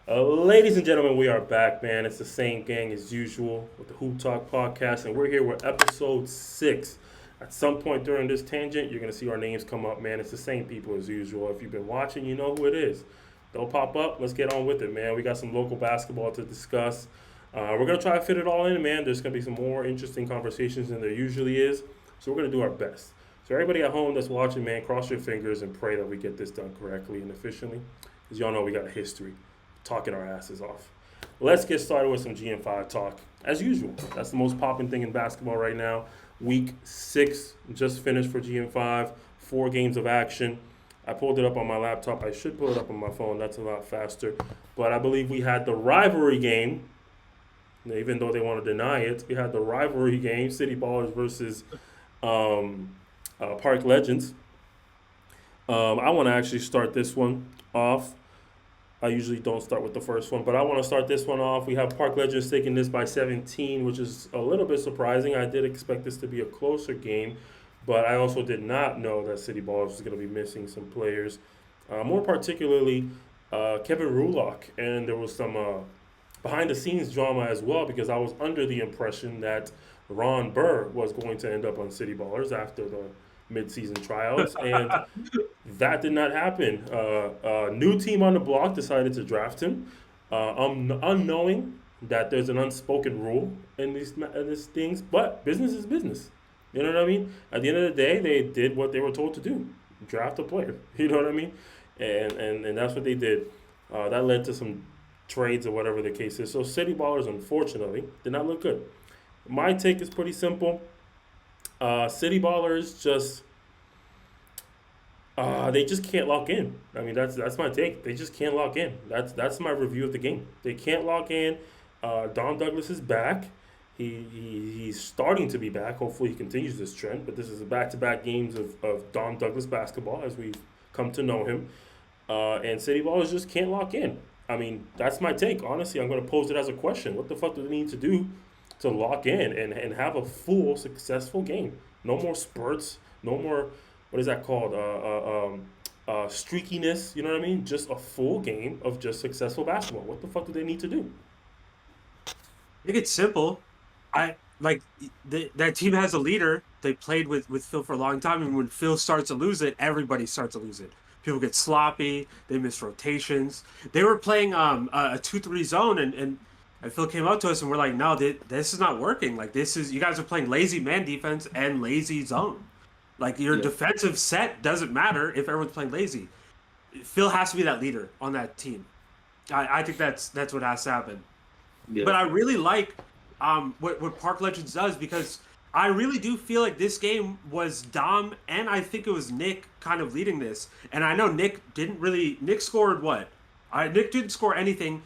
Ladies and gentlemen, we are back, man. It's the same gang as usual with the Hooptalk podcast, and we're here with episode 6. At some point during this tangent, you're going to see our names come up, man. It's the same people as usual. If you've been watching, you know who it is. They'll pop up. Let's get on with it, man. We got some local basketball to discuss. We're going to try to fit it all in, man. There's going to be some more interesting conversations than there usually is, so we're going to do our best. So, everybody at home that's watching, man, cross your fingers and pray that we get this done correctly and efficiently, because y'all know we got a history talking our asses off. Let's get started with some GM5 talk. As usual, that's the most popping thing in basketball right now. Week 6 just finished for GM5, 4 games of action. I pulled it up on my laptop. I should pull it up on my phone. That's a lot faster. But I believe we had the rivalry game, even though they want to deny it. We had the rivalry game, City Ballers versus Park Legends. I want to actually start this one off. I usually don't start with the first one, but I want to start this one off. We have Park Legends taking this by 17, which is a little bit surprising. I did expect this to be a closer game, but I also did not know that City Ballers was going to be missing some players, more particularly Kevin Rulock. And there was some behind the scenes drama as well because I was under the impression that Ron Burr was going to end up on City Ballers after the midseason tryouts, and that did not happen. New team on the block decided to draft him, unknowing that there's an unspoken rule in these things. But business is business. You know what I mean? At the end of the day, they did what they were told to do: draft a player. You know what I mean? And that's what they did. That led to some trades or whatever the case is. So City Ballers, unfortunately, did not look good. My take is pretty simple. City Ballers just they just can't lock in. I mean, that's my take. They just can't lock in. That's my review of the game. They can't lock in. Don Douglas is back. He's starting to be back. Hopefully, he continues this trend. But this is a back-to-back games of Don Douglas basketball as we've come to know him. And City Ballers just can't lock in. I mean, that's my take. Honestly, I'm going to pose it as a question. What the fuck do they need to do to lock in and have a full, successful game? No more spurts. No more, what is that called? Streakiness. You know what I mean? Just a full game of just successful basketball. What the fuck do they need to do? I think it's simple. I like that team has a leader. They played with Phil for a long time, and when Phil starts to lose it, everybody starts to lose it. People get sloppy. They miss rotations. They were playing a 2-3 zone, and Phil came up to us and we're like, no, this is not working. Like this is you guys are playing lazy man defense and lazy zone. Like your Yeah, defensive set doesn't matter if everyone's playing lazy. Phil has to be that leader on that team. I think that's what has to happen. yeah, But I really like what Park Legends does because I really do feel like this game was Dom and I think it was Nick kind of leading this. And I know Nick scored what? Nick didn't score anything.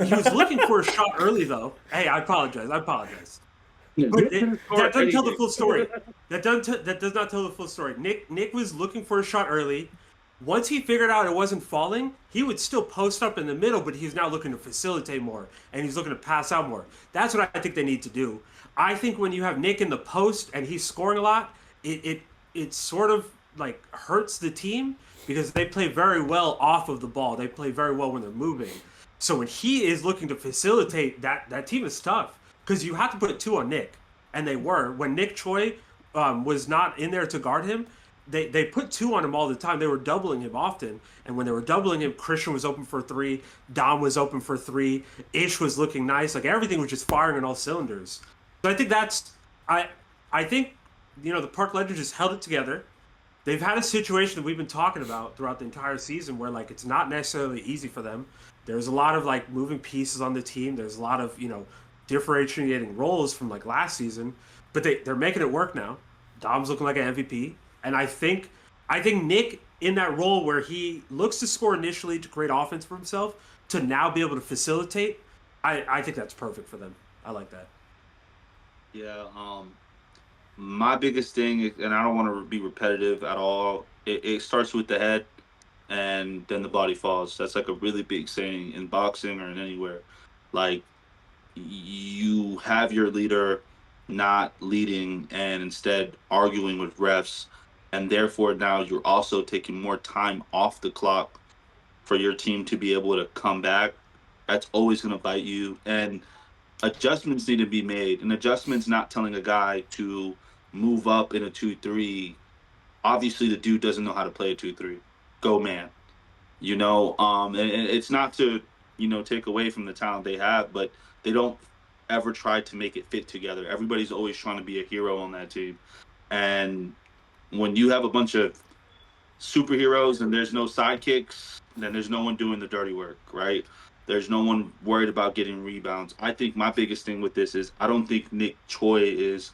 He was looking for a shot early though. Hey, I apologize. I apologize. yeah. But Nick didn't score that doesn't tell the anything. full story. That does not tell the full story. Nick was looking for a shot early. Once he figured out it wasn't falling, he would still post up in the middle, but he's now looking to facilitate more and he's looking to pass out more. That's what I think they need to do. I think when you have Nick in the post and he's scoring a lot, it sort of like hurts the team because they play very well off of the ball. They play very well when they're moving. So when he is looking to facilitate, that team is tough because you have to put two on Nick, and they were when Nick Choi was not in there to guard him. They put two on him all the time. They were doubling him often, and when they were doubling him, Christian was open for three, Dom was open for three, Ish was looking nice. Like everything was just firing on all cylinders. So I think I I think the Park Legends just held it together. They've had a situation that we've been talking about throughout the entire season where like it's not necessarily easy for them. There's a lot of like moving pieces on the team. There's a lot of, differentiating roles from like last season, but they're making it work now. Dom's looking like an MVP, and I think Nick in that role where he looks to score initially to create offense for himself to now be able to facilitate. I think that's perfect for them. I like that. Yeah. My biggest thing, and I don't want to be repetitive at all. It starts with the head, and then the body falls. That's like a really big saying in boxing or in anywhere. Like you have your leader not leading and instead arguing with refs, and therefore now you're also taking more time off the clock for your team to be able to come back. That's always going to bite you. And adjustments need to be made. And adjustments not telling a guy to move up in a 2-3. Obviously, the dude doesn't know how to play a 2-3. Go man. And it's not to, take away from the talent they have, but they don't ever try to make it fit together. Everybody's always trying to be a hero on that team. And when you have a bunch of superheroes and there's no sidekicks, then there's no one doing the dirty work, right? There's no one worried about getting rebounds. I think my biggest thing with this is I don't think Nick Choi is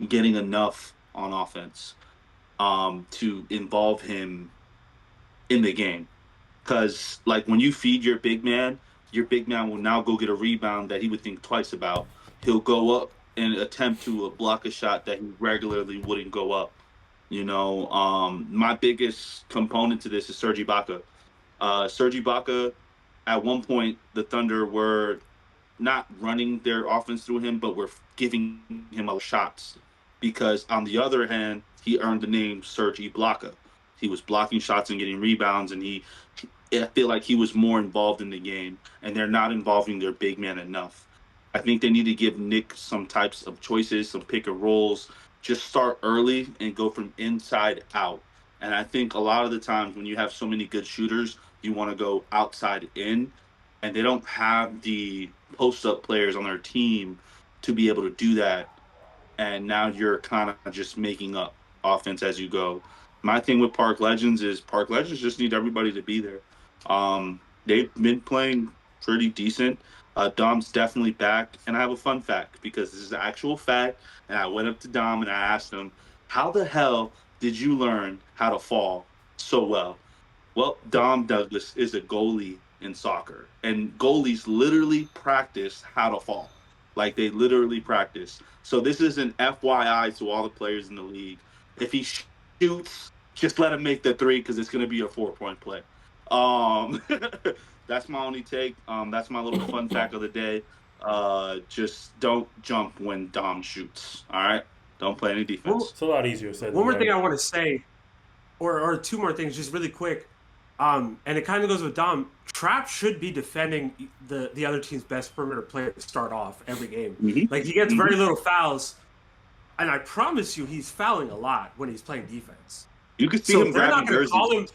getting enough on offense to involve him in the game. Because, like, when you feed your big man will now go get a rebound that he would think twice about. He'll go up and attempt to block a shot that he regularly wouldn't go up. My biggest component to this is Serge Ibaka. Serge Ibaka, at one point, the Thunder were not running their offense through him, but were giving him other shots. Because on the other hand, he earned the name Serge Ibaka. He was blocking shots and getting rebounds, and I feel like he was more involved in the game, and they're not involving their big man enough. I think they need to give Nick some types of choices, some pick and rolls. Just start early and go from inside out. And I think a lot of the times when you have so many good shooters, you want to go outside in, and they don't have the post-up players on their team to be able to do that. And now you're kind of just making up offense as you go. My thing with Park Legends is Park Legends just need everybody to be there. They've been playing pretty decent. Dom's definitely back, and I have a fun fact because this is an actual fact. And I went up to Dom and I asked him, "How the hell did you learn how to fall so well?" Well, Dom Douglas is a goalie in soccer, and goalies literally practice how to fall. Like they literally practice. So this is an FYI to all the players in the league. If he shoots, just let him make the three because it's going to be a 4-point play. Um, that's my only take. That's my little fun fact of the day. Just don't jump when Dom shoots. All right, don't play any defense. It's a lot easier said. One more thing I want to say, or two more things, just really quick. And it kind of goes with Dom. Trap should be defending the other team's best perimeter player to start off every game. Mm-hmm. Like he gets very little fouls, and I promise you, he's fouling a lot when he's playing defense. You could see him grabbing jerseys.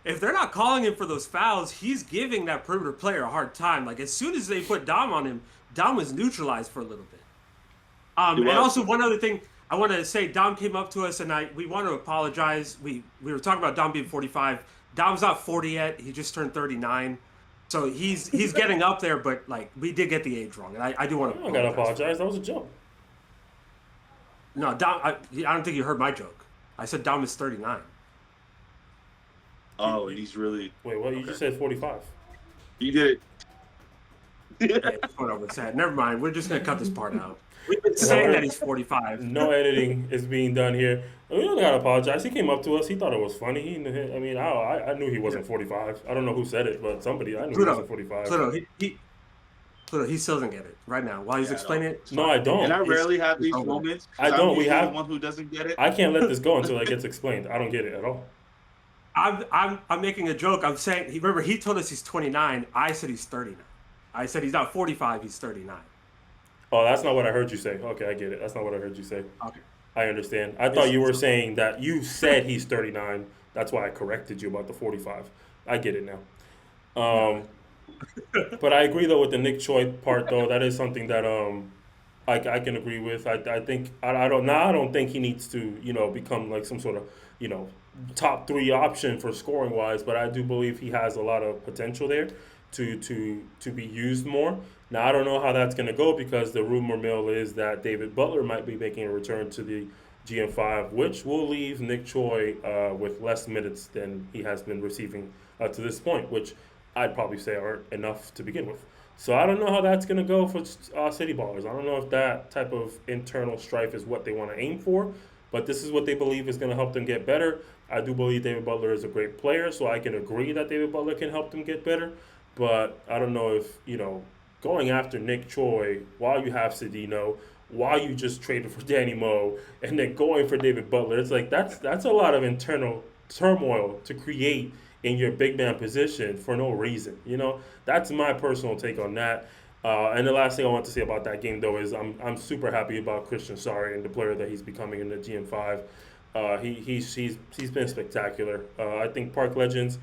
If they're not calling him for those fouls, he's giving that perimeter player a hard time. Like as soon as they put Dom on him, Dom was neutralized for a little bit. And also one other thing I want to say, Dom came up to us and we want to apologize. We were talking about Dom being 45. Dom's not 40 yet. He just turned 39. So he's getting up there, but like we did get the age wrong. And I do want to apologize. That was a joke. No, Dom, I don't think you heard my joke. I said Dom is 39. Oh, he's really... Wait, what? You just said 45. You did it. Yeah, what I was saying. Never mind. We're just going to cut this part out. We've been saying that he's 45. No editing is being done here. We don't got to apologize. He came up to us. He thought it was funny. I knew he wasn't 45. I don't know who said it, but somebody, I knew he wasn't 45. Pluto, he still doesn't get it right now. While he's explaining it. No, I don't. And I rarely have these moments. I don't. We have the one who doesn't get it. I can't let this go until it gets explained. I don't get it at all. I'm making a joke. I'm saying, remember, he told us he's 29. I said he's 39. I said he's not 45, he's 39. Oh, that's not what I heard you say. Okay, I get it. That's not what I heard you say. Okay. I understand. I thought you were saying that you said he's 39. That's why I corrected you about the 45. I get it now. But I agree, though, with the Nick Choi part, though. That is something that I can agree with. I think I don't think he needs to, become like some sort of, top 3 option for scoring wise, but I do believe he has a lot of potential there to be used more. Now I don't know how that's going to go because the rumor mill is that David Butler might be making a return to the GM5, which will leave Nick Choi with less minutes than he has been receiving to this point, which I'd probably say aren't enough to begin with. So I don't know how that's going to go for City Ballers. I don't know if that type of internal strife is what they want to aim for, but this is what they believe is going to help them get better. I do believe David Butler is a great player, so I can agree that David Butler can help them get better. But I don't know if, going after Nick Choi while you have Cedino, while you just traded for Danny Moe, and then going for David Butler, it's like that's a lot of internal turmoil to create in your big man position for no reason. You know, that's my personal take on that. And the last thing I want to say about that game, though, is I'm super happy about Christian Sari and the player that he's becoming in the GM5. He's been spectacular. I think Park Legends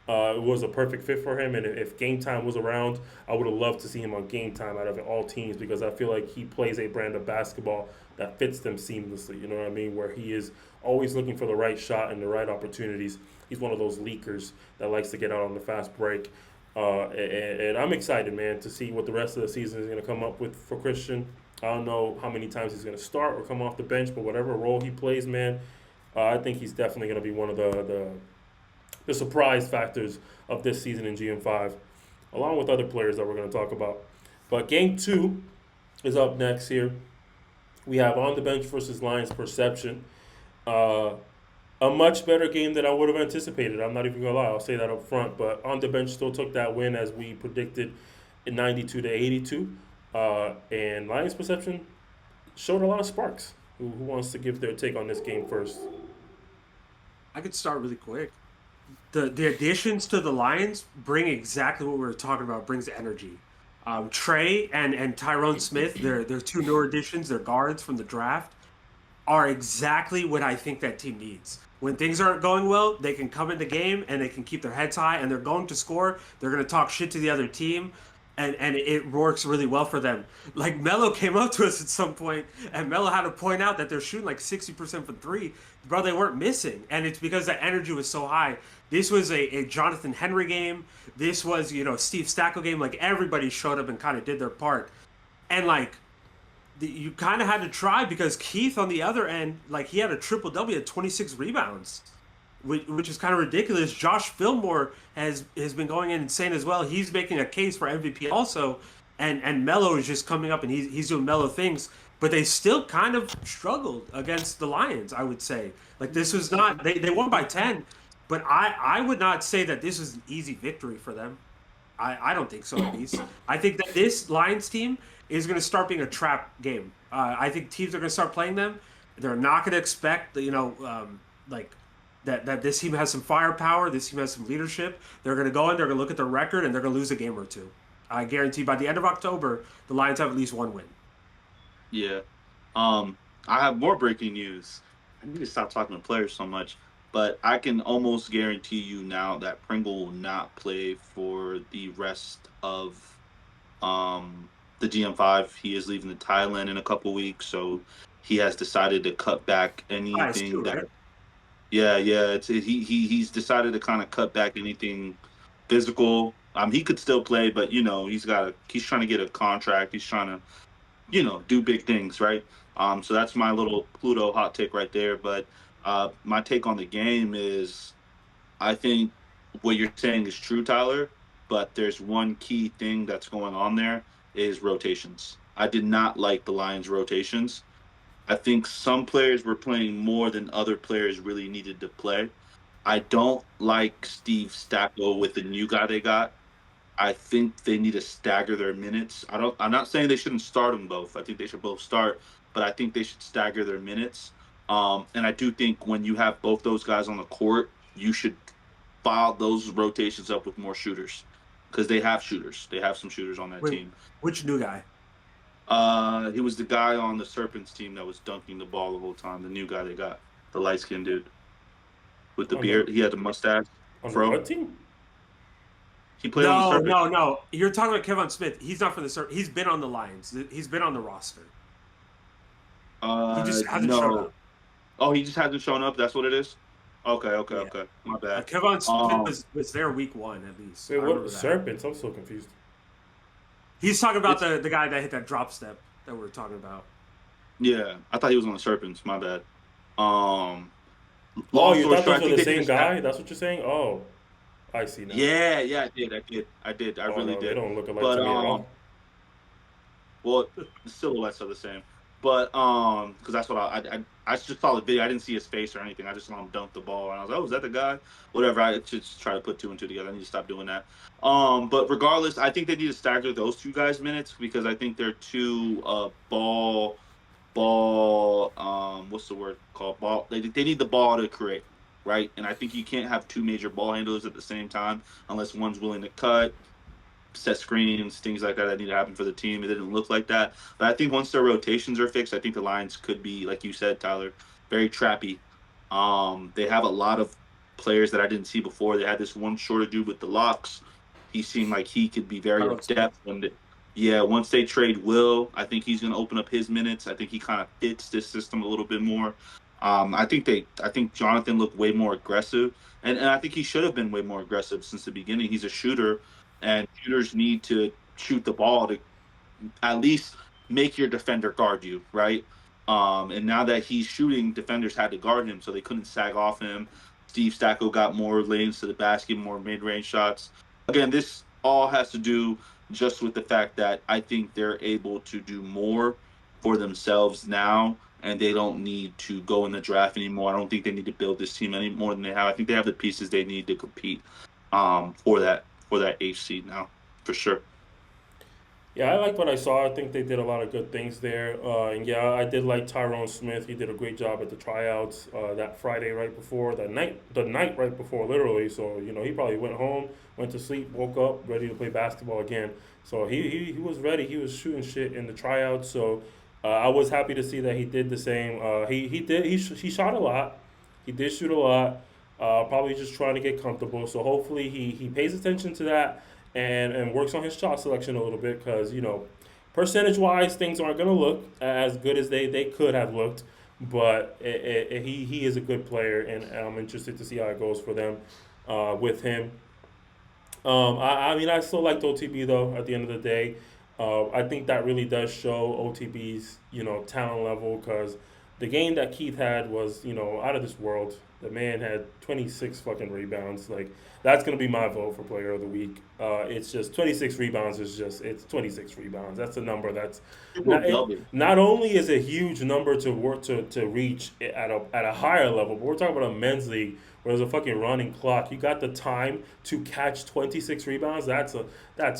was a perfect fit for him. And if Game Time was around, I would have loved to see him on Game Time out of all teams because I feel like he plays a brand of basketball that fits them seamlessly. You know what I mean? Where he is always looking for the right shot and the right opportunities. He's one of those leakers that likes to get out on the fast break. And I'm excited, man, to see what the rest of the season is going to come up with for Christian. I don't know how many times he's going to start or come off the bench, but whatever role he plays, man, I think he's definitely going to be one of the surprise factors of this season in GM5, along with other players that we're going to talk about. But game two is up next here. We have on the bench versus Lions perception. Uh, a much better game than I would have anticipated. I'm not even gonna lie. I'll say that up front. But on the bench still took that win as we predicted, in 92 to 82. And Lions perception showed a lot of sparks. Who wants to give their take on this game first? I could start really quick. The additions to the Lions bring exactly what we were talking about. Brings energy. Trey and Tyrone Smith, they're two newer additions. They're guards from the draft. Are exactly what I think that team needs. When things aren't going well, they can come in the game and they can keep their heads high and they're going to score. They're going to talk shit to the other team. And it works really well for them. Like Melo came up to us at some point, and Melo had to point out that they're shooting like 60% from three. Bro, they weren't missing. And it's because that energy was so high. This was a Jonathan Henry game. This was, Steve Stacko game. Like everybody showed up and kind of did their part. And like you kind of had to try because Keith on the other end, like he had a triple double, at 26 rebounds, which is kind of ridiculous. Josh Fillmore has been going in insane as well. He's making a case for MVP also, and Melo is just coming up and he's doing Melo things. But they still kind of struggled against the Lions, I would say. Like this was not they won by 10, but I would not say that this was an easy victory for them. I don't think so, at least. I think that this Lions team is going to start being a trap game. I think teams are going to start playing them. They're not going to expect, like that this team has some firepower, this team has some leadership. They're going to go in, they're going to look at their record, and they're going to lose a game or two. I guarantee by the end of October, the Lions have at least one win. Yeah. I have more breaking news. I need to stop talking to players so much. But I can almost guarantee you now that Pringle will not play for the rest of the GM5. He is leaving to Thailand in a couple weeks, so he has decided to cut back anything Too, that. right? Yeah. He's decided to kind of cut back anything physical. He could still play, but he's trying to get a contract. He's trying to do big things, right? So that's my little Pluto hot take right there. But my take on the game is I think what you're saying is true, Tyler, but there's one key thing that's going on there is rotations. I did not like the Lions' rotations. I think some players were playing more than other players really needed to play. I don't like Steve Stacko with the new guy they got. I think they need to stagger their minutes. I'm not saying they shouldn't start them both. I think they should both start, but I think they should stagger their minutes. And I do think when you have both those guys on the court, you should file those rotations up with more shooters because they have shooters. They have some shooters on that team. Which new guy? He was the guy on the Serpents team that was dunking the ball the whole time. The new guy they got, the light skinned dude with the beard. He had the mustache. On the what team? He played on the Serpents. No. You're talking about Kevin Smith. He's not for the Serpents. He's been on the Lions. He's been on the roster. He just hasn't shown up. Oh, he just hasn't shown up. That's what it is. Okay. My bad. Kevin Smith was there week one at least. Wait, what Serpents? I'm so confused. He's talking about the guy that hit that drop step that we were talking about. Yeah, I thought he was on the Serpents. My bad. Oh, you thought those were the same guy? That's what you're saying? Oh, I see now. Yeah, I did. I really did. They don't look alike to me at all. Well, the silhouettes are the same. But because that's what I just saw the video. I didn't see his face or anything. I just saw him dunk the ball, and I was like, "Oh, is that the guy?" Whatever. I just try to put two and two together. I need to stop doing that. But regardless, I think they need to stagger those two guys' minutes because I think they're too ball. What's the word called? Ball. They need the ball to create, right? And I think you can't have two major ball handlers at the same time unless one's willing to cut, set screens, things like that need to happen for the team. It didn't look like that. But I think once their rotations are fixed, I think the Lions could be, like you said, Tyler, very trappy. They have a lot of players that I didn't see before. They had this one shorter dude with the locks. He seemed like he could be very Tyron Smith. adept. Yeah, once they trade Will, I think he's going to open up his minutes. I think he kind of fits this system a little bit more. I think Jonathan looked way more aggressive, and I think he should have been way more aggressive since the beginning. He's a shooter, and shooters need to shoot the ball to at least make your defender guard you, right? And now that he's shooting, defenders had to guard him, so they couldn't sag off him. Steve Stacko got more lanes to the basket, more mid-range shots. Again, this all has to do just with the fact that I think they're able to do more for themselves now, and they don't need to go in the draft anymore. I don't think they need to build this team any more than they have. I think they have the pieces they need to compete for that H seed now, for sure. Yeah, I like what I saw. I think they did a lot of good things there. And yeah, I did like Tyrone Smith. He did a great job at the tryouts that Friday right before, the night right before, literally. So, he probably went home, went to sleep, woke up, ready to play basketball again. So he was ready. He was shooting shit in the tryouts. So I was happy to see that he did the same. He shot a lot. He did shoot a lot. Probably just trying to get comfortable. So hopefully he pays attention to that and works on his shot selection a little bit because, percentage wise, things aren't going to look as good as they could have looked. But he is a good player, and I'm interested to see how it goes for them with him. I mean, I still liked OTB though. At the end of the day, I think that really does show OTB's talent level because the game that Keith had was out of this world. The man had 26 fucking rebounds. Like that's gonna be my vote for Player of the Week. It's just 26 rebounds it's 26 rebounds. That's a number that's not only is a huge number to work to reach at a higher level, but we're talking about a men's league where there's a fucking running clock. You got the time to catch 26 rebounds. That's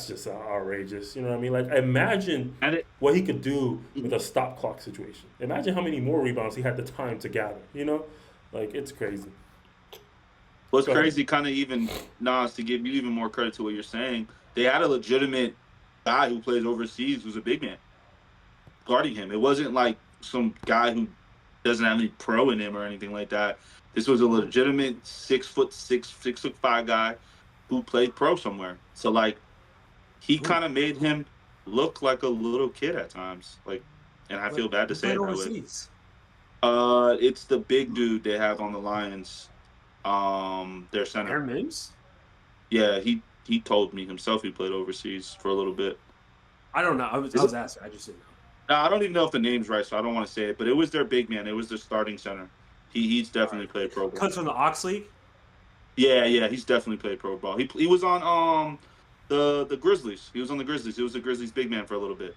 just outrageous. You know what I mean? Like imagine what he could do with a stop clock situation. Imagine how many more rebounds he had the time to gather. Like it's crazy. What's crazy, kind of even Nas, to give you even more credit to what you're saying, they had a legitimate guy who plays overseas who's a big man guarding him. It wasn't like some guy who doesn't have any pro in him or anything like that. This was a legitimate 6'6", 6'5" guy who played pro somewhere. So like, he kind of made him look like a little kid at times. Like, and I feel bad to say it that way. It's the big dude they have on the Lions. Their center. Aaron Mims? Yeah, he told me himself he played overseas for a little bit. I don't know. I was asking. I just didn't know. No, I don't even know if the name's right, so I don't want to say it. But it was their big man. It was their starting center. He's definitely played pro ball. Comes from the Ox League? Yeah, he's definitely played pro ball. He was on the Grizzlies. He was on the Grizzlies. He was the Grizzlies big man for a little bit.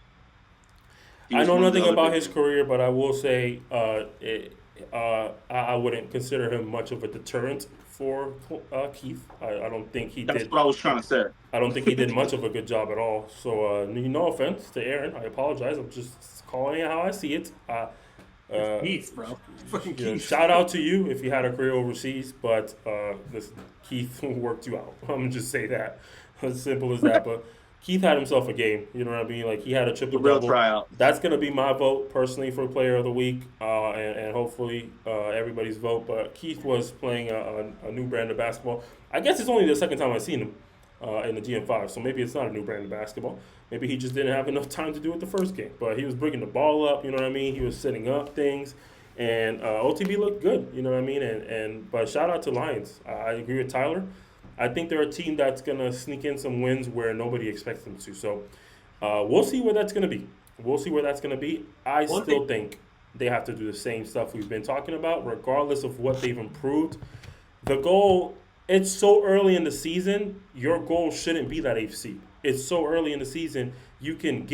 I know nothing about his career, but I will say I wouldn't consider him much of a deterrent for Keith. I don't think he did. That's what I was trying to say. I don't think he did much of a good job at all. So no offense to Aaron. I apologize. I'm just calling it how I see it. Keith, bro. Fucking Keith. Shout out to you if you had a career overseas, but Keith worked you out. I'm gonna just say that. As simple as that. But Keith had himself a game. You know what I mean? Like he had a triple double. Tryout. That's gonna be my vote personally for Player of the Week, and hopefully everybody's vote. But Keith was playing a new brand of basketball. I guess it's only the second time I've seen him in the GM5, so maybe it's not a new brand of basketball. Maybe he just didn't have enough time to do it the first game. But he was bringing the ball up. You know what I mean? He was setting up things, and OTB looked good. You know what I mean? But shout out to Lions. I agree with Tyler. I think they're a team that's going to sneak in some wins where nobody expects them to. So we'll see where that's going to be. I still think they have to do the same stuff we've been talking about, regardless of what they've improved. The goal, it's so early in the season, your goal shouldn't be that eighth seed. It's so early in the season, you can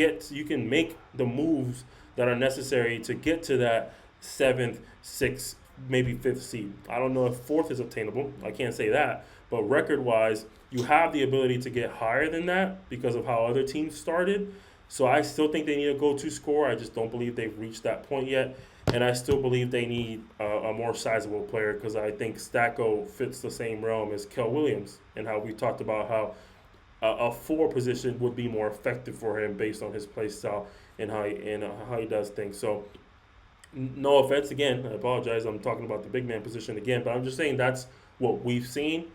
make the moves that are necessary to get to that 7th, 6th, maybe 5th seed. I don't know if 4th is obtainable. I can't say that. But record-wise, you have the ability to get higher than that because of how other teams started. So I still think they need a go-to score. I just don't believe they've reached that point yet. and I still believe they need a more sizable player because I think Stacko fits the same realm as Kel Williams, and how we talked about how a four position would be more effective for him based on his play style and how he does things. So no offense again, I apologize. I'm talking about the big man position again, but I'm just saying that's what we've seen,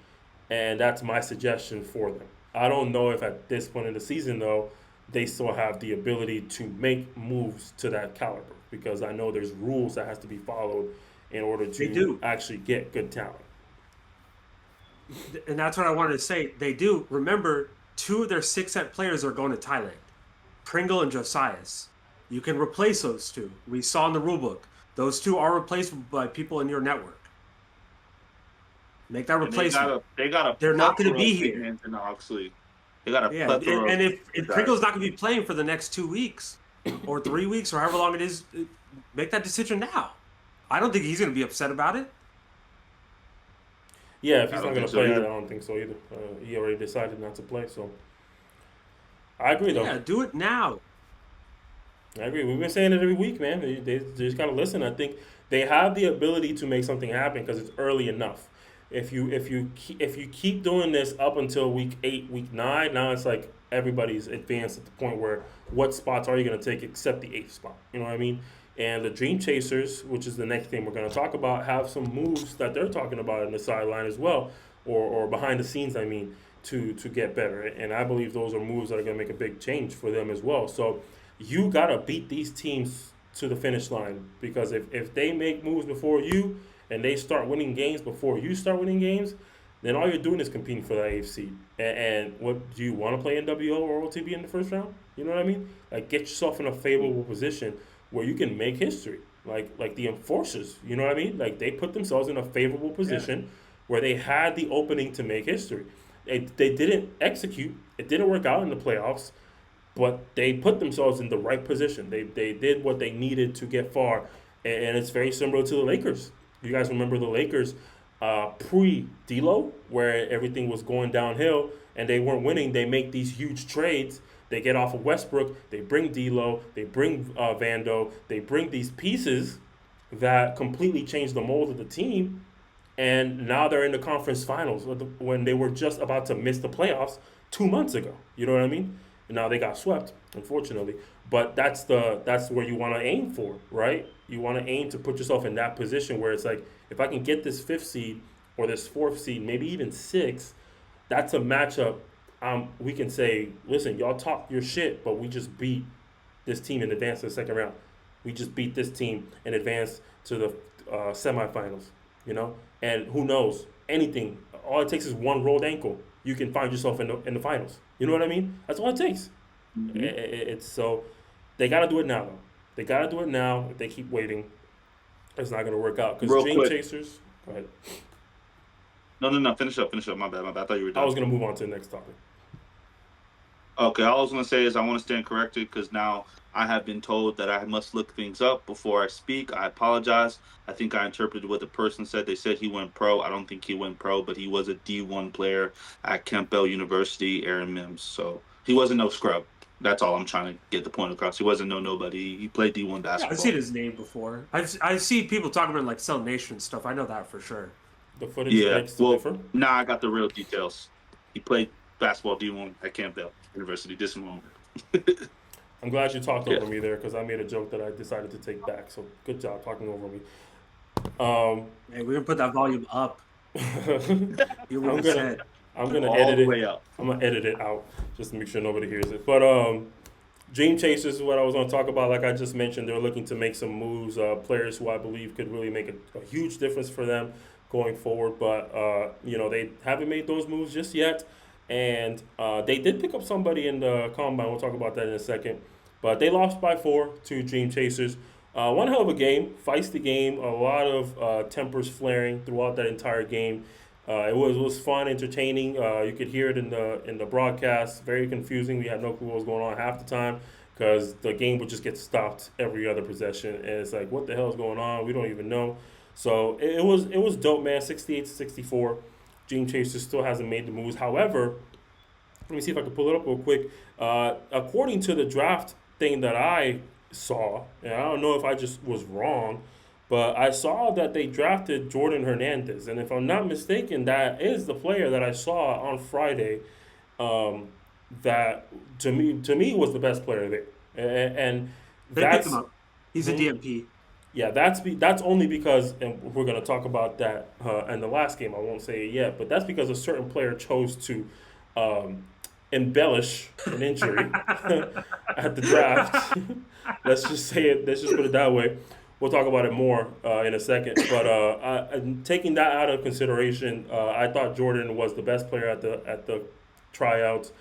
and that's my suggestion for them. I don't know if at this point in the season though they still have the ability to make moves to that caliber because I know there's rules that has to be followed in order They to do. actually get good talent. And that's what I wanted to say. They do. Remember, two of their six-set players are going to Thailand. Pringle and Josias. You can replace those two. We saw in the rulebook. Those two are replaceable by people in your network. Make that And replacement. they got a They're not going to plethora be of big here. hands in the Ox League. They got a Yeah, plethora and of if guys. Pringle's not going to be playing for the next 2 weeks or 3 weeks or however long it is, make that decision now. I don't think he's going to be upset about it. Yeah, if I he's don't not going think to so play, I either. don't think so either. He already decided not to play, so I agree though. Yeah, do it now. I agree. We've been saying it every week, man. They just gotta listen. I think they have the ability to make something happen because it's early enough. If you keep doing this up until week 8, week 9, now it's like everybody's advanced at the point where what spots are you gonna take except the 8th spot? You know what I mean? And the Dream Chasers, which is the next thing we're gonna talk about, have some moves that they're talking about in the sideline as well, or behind the scenes. I mean, to get better. And I believe those are moves that are gonna make a big change for them as well. So you gotta beat these teams to the finish line because if they make moves before you and they start winning games before you start winning games, then all you're doing is competing for the AFC. And what do you want to play NWO or OTB in the first round? You know what I mean? Like get yourself in a favorable position where you can make history. Like the Enforcers, you know what I mean? Like they put themselves in a favorable Yeah. position where they had the opening to make history. They didn't execute. It didn't work out in the playoffs, but they put themselves in the right position. They did what they needed to get far, and it's very similar to the Lakers. You guys remember the Lakers pre D'Lo, where everything was going downhill and they weren't winning. They make these huge trades. They get off of Westbrook. They bring D'Lo. They bring Vando. They bring these pieces that completely change the mold of the team, and now they're in the conference finals when they were just about to miss the playoffs 2 months ago. You know what I mean? And now they got swept, unfortunately. But that's where you want to aim for, right? You want to aim to put yourself in that position where it's like, if I can get this 5th seed or this 4th seed, maybe even 6, that's a matchup. We can say, listen, y'all talk your shit, but we just beat this team in advance to the second round. We just beat this team in advance to the semifinals, you know? And who knows? Anything. All it takes is one rolled ankle. You can find yourself in the finals. You know what I mean? That's all it takes. Mhm. It's so they got to do it now, though. They got to do it now. If they keep waiting, it's not going to work out. Because Real Dream quick. Chasers, go ahead. No. Finish up. My bad. I thought you were I done. was going to move on to the next topic. Okay, all I was gonna say is I want to stand corrected because now I have been told that I must look things up before I speak. I apologize. I think I interpreted what the person said. They said he went pro. I don't think he went pro, but he was a D1 player at Campbell University, Aaron Mims. So he wasn't no scrub. That's all I'm trying to get the point across. He wasn't no nobody. He played D1 Yeah, I've seen basketball. his name before. I see people talking about like Cell Nation stuff. I know that for sure. The footage Yeah. begs to Well, differ. now I got the real details. He played basketball D1 at Campbell University. This moment. I'm glad you talked Yeah. over me there because I made a joke that I decided to take back. So good job talking over me. Um, Hey, we're gonna put that volume up. Hear what I'm he gonna said. I'm gonna All edit the it. way up. I'm gonna edit it out just to make sure nobody hears it. But Dream Chasers is what I was gonna talk about. Like I just mentioned, they're looking to make some moves. Players who I believe could really make a huge difference for them going forward. But they haven't made those moves just yet. And they did pick up somebody in the combine. We'll talk about that in a second. But they lost by 4 to Dream Chasers. One hell of a game, feisty game. A lot of tempers flaring throughout that entire game. It was fun, entertaining. You could hear it in the broadcast. Very confusing. We had no clue what was going on half the time because the game would just get stopped every other possession, and it's like, what the hell is going on? We don't even know. So it was dope, man. 68-64. Dream Chaser still hasn't made the moves. However, let me see if I can pull it up real quick. According to the draft thing that I saw, and I don't know if I just was wrong, but I saw that they drafted Jordan Hernandez, and if I'm not mistaken, that is the player that I saw on Friday. Um, that to me was the best player there, and They picked him that's up. He's a mhm. DMP. Yeah, that's only because, and we're gonna talk about that in the last game. I won't say it yet, but that's because a certain player chose to um, embellish an injury at the draft. Let's just say it. Let's just put it that way. We'll talk about it more in a second. But taking that out of consideration, I thought Jordan was the best player at the tryouts.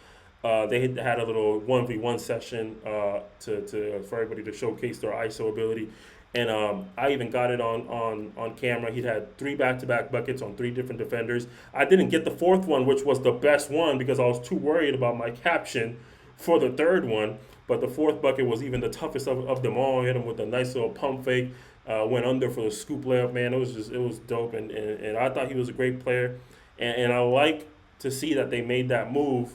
They had a little 1v1 session for everybody to showcase their ISO ability. And I even got it on camera. He'd had three back-to-back buckets on three different defenders. I didn't get the fourth one, which was the best one, because I was too worried about my caption for the third one. But the fourth bucket was even the toughest of them all. Hit him with a nice little pump fake. Went under for the scoop layup. Man, it was dope. And I thought he was a great player. And I like to see that they made that move.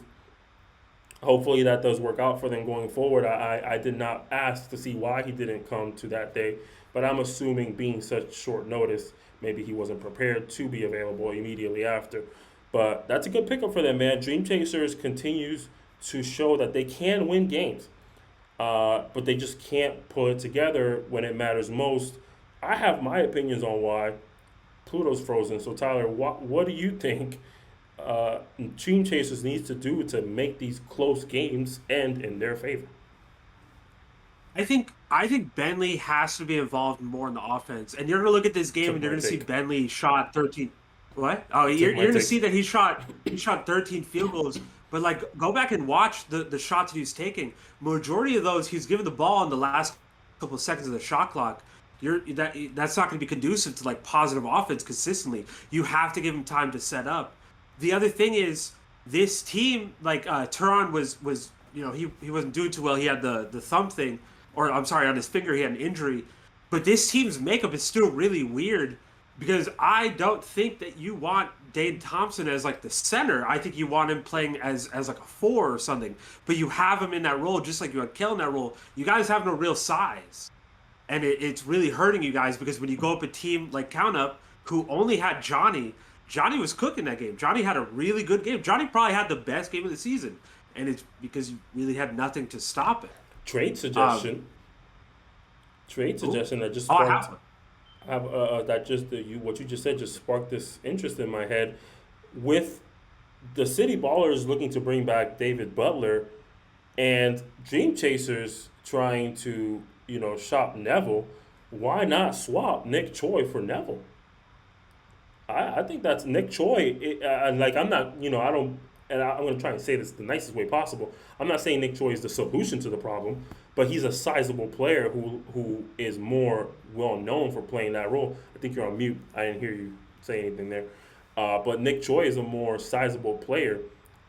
Hopefully that does work out for them going forward. I did not ask to see why he didn't come to that day, but I'm assuming being such short notice, maybe he wasn't prepared to be available immediately after. But that's a good pickup for them, man. Dream Chasers continues to show that they can win games, but they just can't pull it together when it matters most. I have my opinions on why Pluto's frozen. So Tyler, what do you think Dream Chasers needs to do to make these close games end in their favor? I think Bentley has to be involved more in the offense. And you're gonna look at this game Took and you're my gonna see take. Bentley shot 13. What? Oh, Took my you're gonna take. see that he shot 13 field goals. But like, go back and watch the shots that he's taking. Majority of those, he's given the ball in the last couple of seconds of the shot clock. That's not going to be conducive to like positive offense consistently. You have to give him time to set up. The other thing is this team, like Turan was he wasn't doing too well. He had the thumb thing, or I'm sorry, on his finger he had an injury. But this team's makeup is still really weird because I don't think that you want Dane Thompson as like the center. I think you want him playing as like a four or something. But you have him in that role just like you had Kel in that role. You guys have no real size, and it's really hurting you guys because when you go up a team like Count Up who only had Johnny, Johnny was cooking that game. Johnny had a really good game. Johnny probably had the best game of the season, and it's because you really had nothing to stop it. Trade Um, suggestion. Trade ooh, suggestion that just oh, I sparked have one. have that just you what you just said just sparked this interest in my head with the City Ballers looking to bring back David Butler and Dream Chasers trying to shop Neville. Why not swap Nick Choi for Neville? I think that's Nick Choi. Like I'm not, I don't, and I'm going to try and say this the nicest way possible. I'm not saying Nick Choi is the solution to the problem, but he's a sizable player who is more well known for playing that role. I think you're on mute. I didn't hear you say anything there. But Nick Choi is a more sizable player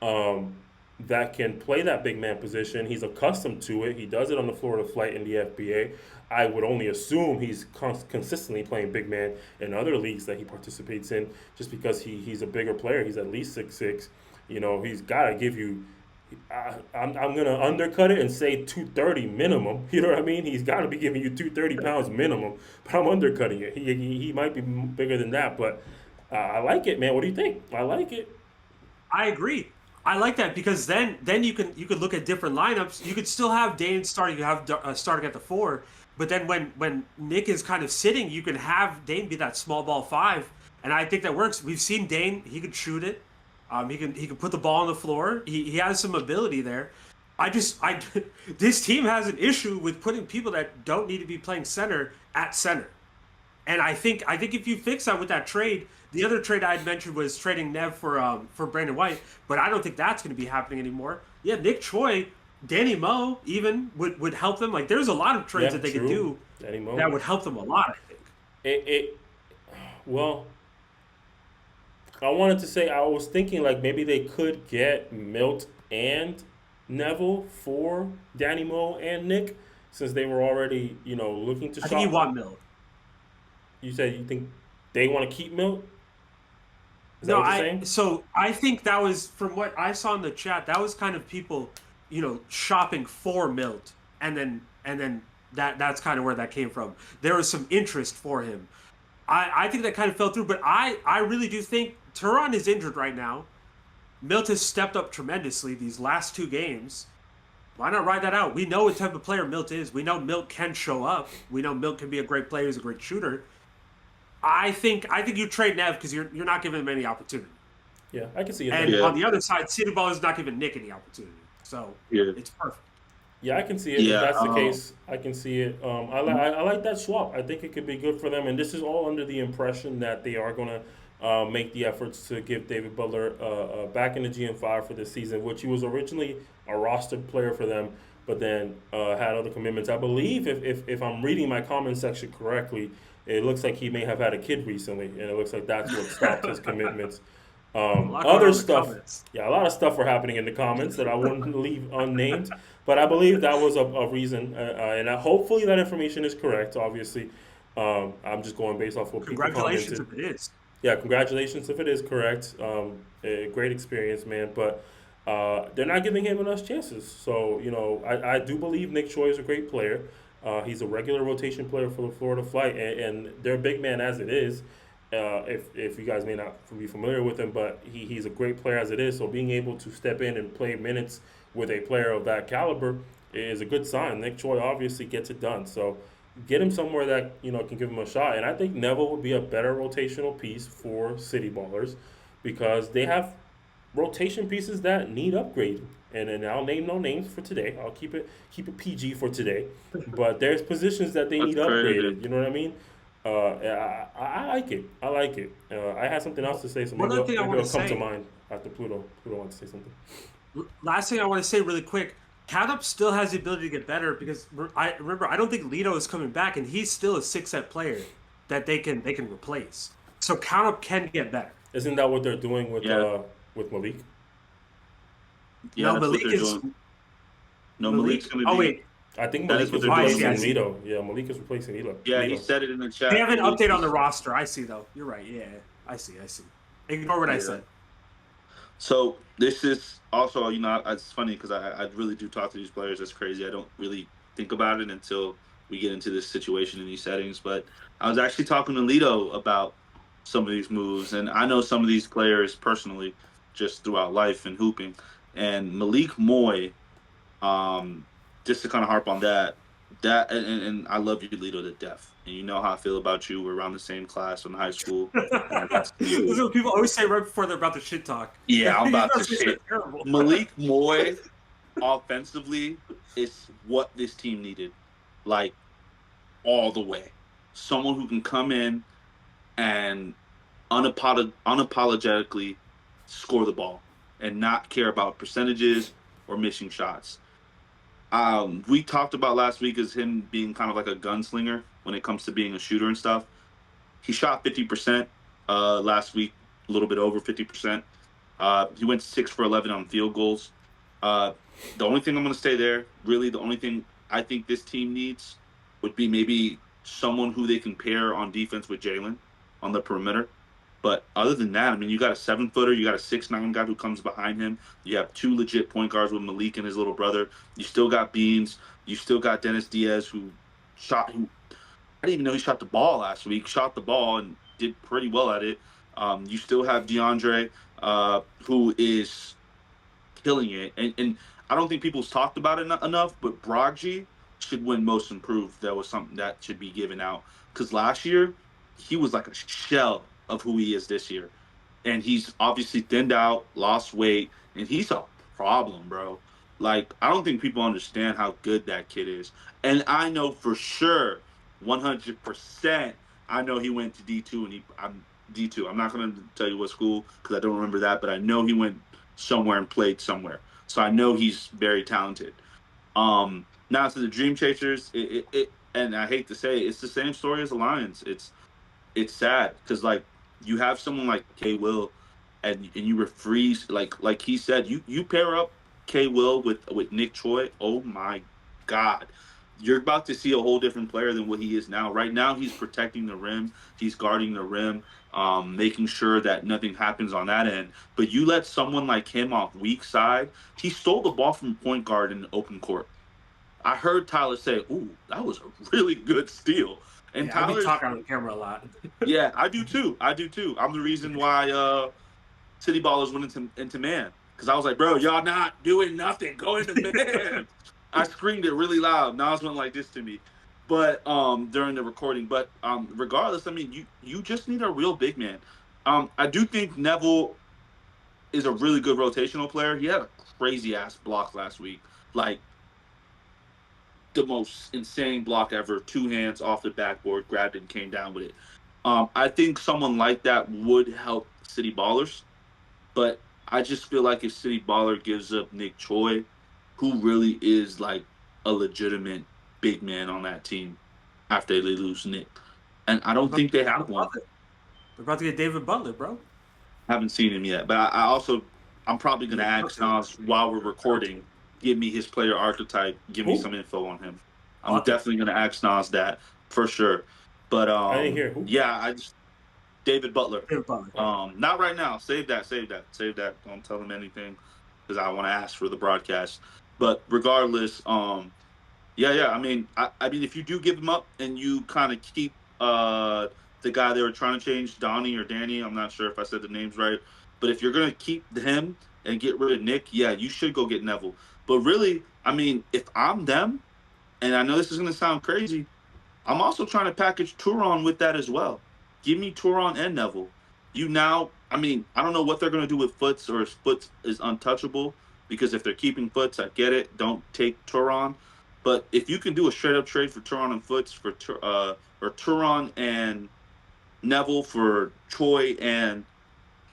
um, that can play that big man position. He's accustomed to it. He does it on the Florida Flight in the FBA. I would only assume he's consistently playing big man in other leagues that he participates in, just because he's a bigger player. He's at least 6'6". He's got to give you. I'm gonna undercut it and say 230 minimum. You know what I mean? He's got to be giving you 230 pounds minimum, but I'm undercutting it. He might be bigger than that, but I like it, man. What do you think? I like it. I agree. I like that because then you could look at different lineups. You could still have Dane starting. You have starting at the four, but then when Nick is kind of sitting, you can have Dane be that small ball five, and I think that works. We've seen Dane; he could shoot it. He can put the ball on the floor. He has some ability there. I this team has an issue with putting people that don't need to be playing center at center. And I think if you fix that with that trade, the other trade I had mentioned was trading Nev for Brandon White, but I don't think that's going to be happening anymore. Yeah, Nick Choi, Danny Moe even would help them. Like there's a lot of trades Yeah, that they could true. do Anymore. that would help them a lot. I think. It well, I wanted to say I was thinking like maybe they could get Milt and Neville for Danny Moe and Nick, since they were already looking to I think you shop. want Mill. You said you think they want to keep Milt? Is that No, what you're saying? I think that was from what I saw in the chat. That was kind of people, shopping for Milt and then That's kind of where that came from. There was some interest for him. I think that kind of fell through, but I really do think Turan is injured right now. Milt has stepped up tremendously these last 2 games. Why not ride that out? We know what type of player Milt is. We know Milt can show up. We know Milt can be a great player. He's a great shooter. I think you trade Nev because you're not giving him any opportunity. Yeah, I can see it. And Yeah. on the other side, City Ball is not giving Nick any opportunity. So Yeah. it's perfect. Yeah, I can see it. If Yeah. that's the case, I can see it. I like that swap. I think it could be good for them. And this is all under the impression that they are going to make the efforts to give David Butler back in the GM5 for this season, which he was originally a rostered player for them, but then had other commitments. I believe, if I'm reading my comment section correctly, it looks like he may have had a kid recently, and it looks like that's what stopped his commitments. A lot going on Other in the stuff, comments. yeah, a lot of stuff were happening in the comments that I wouldn't leave unnamed, but I believe that was a reason, and hopefully that information is correct. Obviously, I'm just going based off what people Congratulations commented. if it is. Yeah, congratulations if it is correct. A great experience, man. But they're not giving him enough chances. So, I do believe Nick Choi is a great player. He's a regular rotation player for the Florida Flight, and they're a big man as it is. If you guys may not be familiar with him, but he's a great player as it is. So being able to step in and play minutes with a player of that caliber is a good sign. Nick Choi obviously gets it done. So get him somewhere that can give him a shot. And I think Neville would be a better rotational piece for City Ballers because they have rotation pieces that need upgrading. And then I'll name no names for today. I'll keep it PG for today. But there's positions that they That's need crazy. upgraded. You know what I mean? I like it. I like it. I had something else to say, so One maybe other thing I maybe want it'll to come to say, mind after Pluto. Pluto wants to say something. last thing I want to say really quick, Canup still has the ability to get better because I don't think Lito is coming back, and he's still a 6-set player that they can replace. So Canup can get better. Isn't that what they're doing Yeah. with Malik? Yeah, No, that's what Malik they're is doing. No, Malik. Malik's gonna Oh be. wait, I think That is Malik what is they're I doing. see. I replacing see. Lito. Yeah, Malik is replacing Lito. Yeah, he Lito. said it in the chat. They have an Malik update on is- the roster. I see though. You're right. Yeah, I see. Ignore what I Yeah. said. So this is also, it's funny because I really do talk to these players. That's crazy. I don't really think about it until we get into this situation in these settings. But I was actually talking to Lito about some of these moves, and I know some of these players personally, just throughout life and hooping. And Malik Moy, just to kind of harp on and I love you, Lito, to death. And you know how I feel about you. We're around the same class in high school. And I got to This is what people always say right before they're about to shit talk. Yeah, I'm These about to messages are shit. terrible. Malik Moy, offensively, is what this team needed, like all the way. Someone who can come in and unapologetically score the ball and not care about percentages or missing shots. We talked about last week as him being kind of like a gunslinger when it comes to being a shooter and stuff. He shot 50% last week, a little bit over 50%. He went 6 for 11 on field goals. The only thing I'm going to say there, really, the only thing I think this team needs would be maybe someone who they can pair on defense with Jalen on the perimeter. But other than that, I mean, you got a 7-footer, you got a 6'9" guy who comes behind him. You have 2 legit point guards with Malik and his little brother. You still got Beans. You still got Dennis Diaz who I didn't even know he shot the ball last week. Shot the ball and did pretty well at it. You still have DeAndre, who is killing it. And I don't think people's talked about it enough, but Broggi should win Most Improved. That was something that should be given out. Because last year, he was like a shell of who he is this year. And he's obviously thinned out, lost weight, and he's a problem, bro. Like, I don't think people understand how good that kid is. And I know for sure, 100%, I know he went to D2 and I'm D2. I'm not going to tell you what school because I don't remember that, but I know he went somewhere and played somewhere. So I know he's very talented. Now to the Dream Chasers, and I hate to say it, it's the same story as the Lions. It's sad because like you have someone like K Will, and you refreeze like he said, you pair up K Will with Nick Choi. Oh my God, you're about to see a whole different player than what he is now. Right now, he's protecting the rim, he's guarding the rim, making sure that nothing happens on that end. But you let someone like him off weak side, he stole the ball from point guard in the open court. I heard Tyler say, "Ooh, that was a really good steal." And Yeah, I be Tyler's, talking on the camera a lot. yeah, I do too. I do too. I'm the reason why City Ballers went into man, because I was like, "Bro, y'all not doing nothing. Go into man." I screamed it really loud. Nas went like this to me, but during the recording. But regardless, I mean, you just need a real big man. I do think Neville is a really good rotational player. He had a crazy ass block last week, like the most insane block ever. Two hands off the backboard, grabbed it and came down with it. I think someone like that would help City Ballers, but I just feel like if City Baller gives up Nick Choi, who really is like a legitimate big man on that team after they lose Nick, and I don't think they have one. We're about to get David Butler, bro. Haven't seen him yet, but I also I'm probably gonna ask Nas while we're recording, give me his player archetype, give me Who? some info on him. I'm Butler. definitely gonna ask Nas that for sure. But I didn't hear who. yeah, I just David Butler. David Butler. Not right now. Save that. Save that. Save that. Don't tell him anything because I want to ask for the broadcast. But regardless, yeah. I mean, if you do give him up and you kind of keep the guy they were trying to change, Donnie or Danny, I'm not sure if I said the names right, but if you're gonna keep him and get rid of Nick, yeah, you should go get Neville. But really, I mean, if I'm them, and I know this is gonna sound crazy, I'm also trying to package Turon with that as well. Give me Turon and Neville. I mean, I don't know what they're going to do with Foots, or if Foots is untouchable, because if they're keeping Foots, I get it. Don't take Turon. But if you can do a straight up trade for Turon and Foots, or Turon and Neville for Choi and,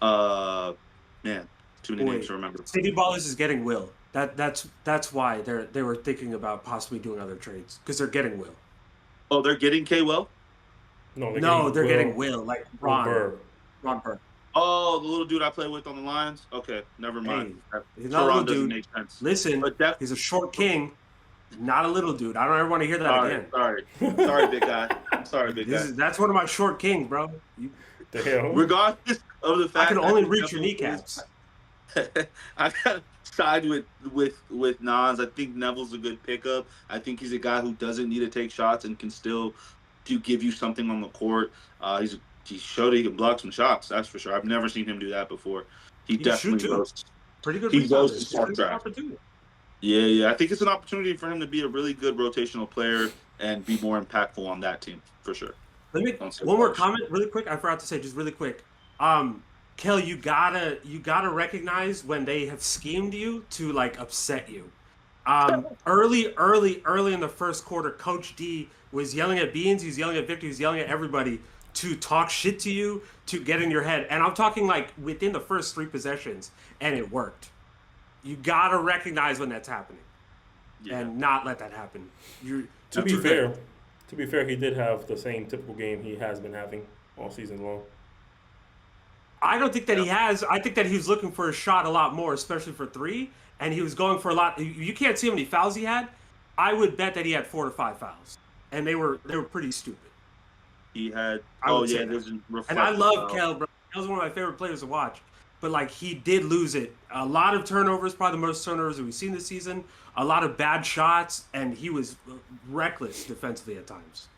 uh, man, too many names to remember. City Ballers is getting Will. That's why they were thinking about possibly doing other trades, because they're getting Will. Oh, they're getting K-Well? No, they're getting Will, like Ron Burr. Burr. Oh, the little dude I play with on the Lions? Okay, never mind. Hey, he's not a little Turon doesn't dude. make sense. Listen, But he's a short king, not a little dude. I don't ever want to hear that again. Sorry, big guy. Sorry, big guy. That's one of my short kings, bro. The hell? Regardless of the fact I can only reach your kneecaps. I got side with Nas. I think Neville's a good pickup. I think he's a guy who doesn't need to take shots and can still give you something on the court. He showed he can block some shots. That's for sure. I've never seen him do that before. He definitely goes. Pretty good. He goes to start draft. Yeah. I think it's an opportunity for him to be a really good rotational player and be more impactful on that team for sure. Let me one more comment really quick. I forgot to say just really quick. Kel, you gotta recognize when they have schemed you to like upset you. Early in the first quarter, Coach D was yelling at Beans, he's yelling at Victor, he's yelling at everybody to talk shit to you, to get in your head. And I'm talking like within the first 3 possessions, and it worked. You gotta recognize when that's happening, and not let that happen. To be fair, he did have the same typical game he has been having all season long. I don't think that he has. I think that he was looking for a shot a lot more, especially for 3, and he was going for a lot. You can't see how many fouls he had. I would bet that he had 4 to 5 fouls, and they were pretty stupid. He had. And I love Kel, bro. Kel's one of my favorite players to watch. But like he did lose it. A lot of turnovers, probably the most turnovers that we've seen this season. A lot of bad shots, and he was reckless defensively at times.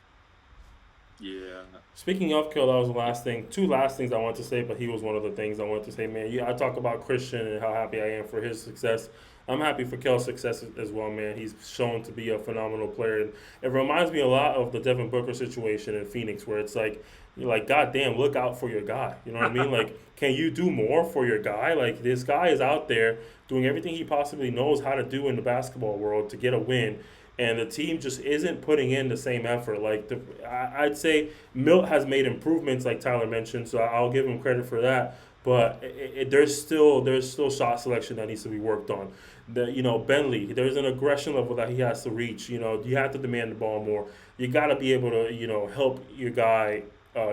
Yeah. Speaking of Kel, that was the last thing. 2 last things I wanted to say, but he was one of the things I wanted to say, man. I talk about Christian and how happy I am for his success. I'm happy for Kel's success as well, man. He's shown to be a phenomenal player. And it reminds me a lot of the Devin Booker situation in Phoenix, where it's like, you're like, God damn, look out for your guy. You know what I mean? Like, can you do more for your guy? Like, this guy is out there doing everything he possibly knows how to do in the basketball world to get a win. And the team just isn't putting in the same effort. Like, I'd say Milt has made improvements, like Tyler mentioned, so I'll give him credit for that. But there's still shot selection that needs to be worked on. Bentley, there's an aggression level that he has to reach. You have to demand the ball more. You got to be able to help your guy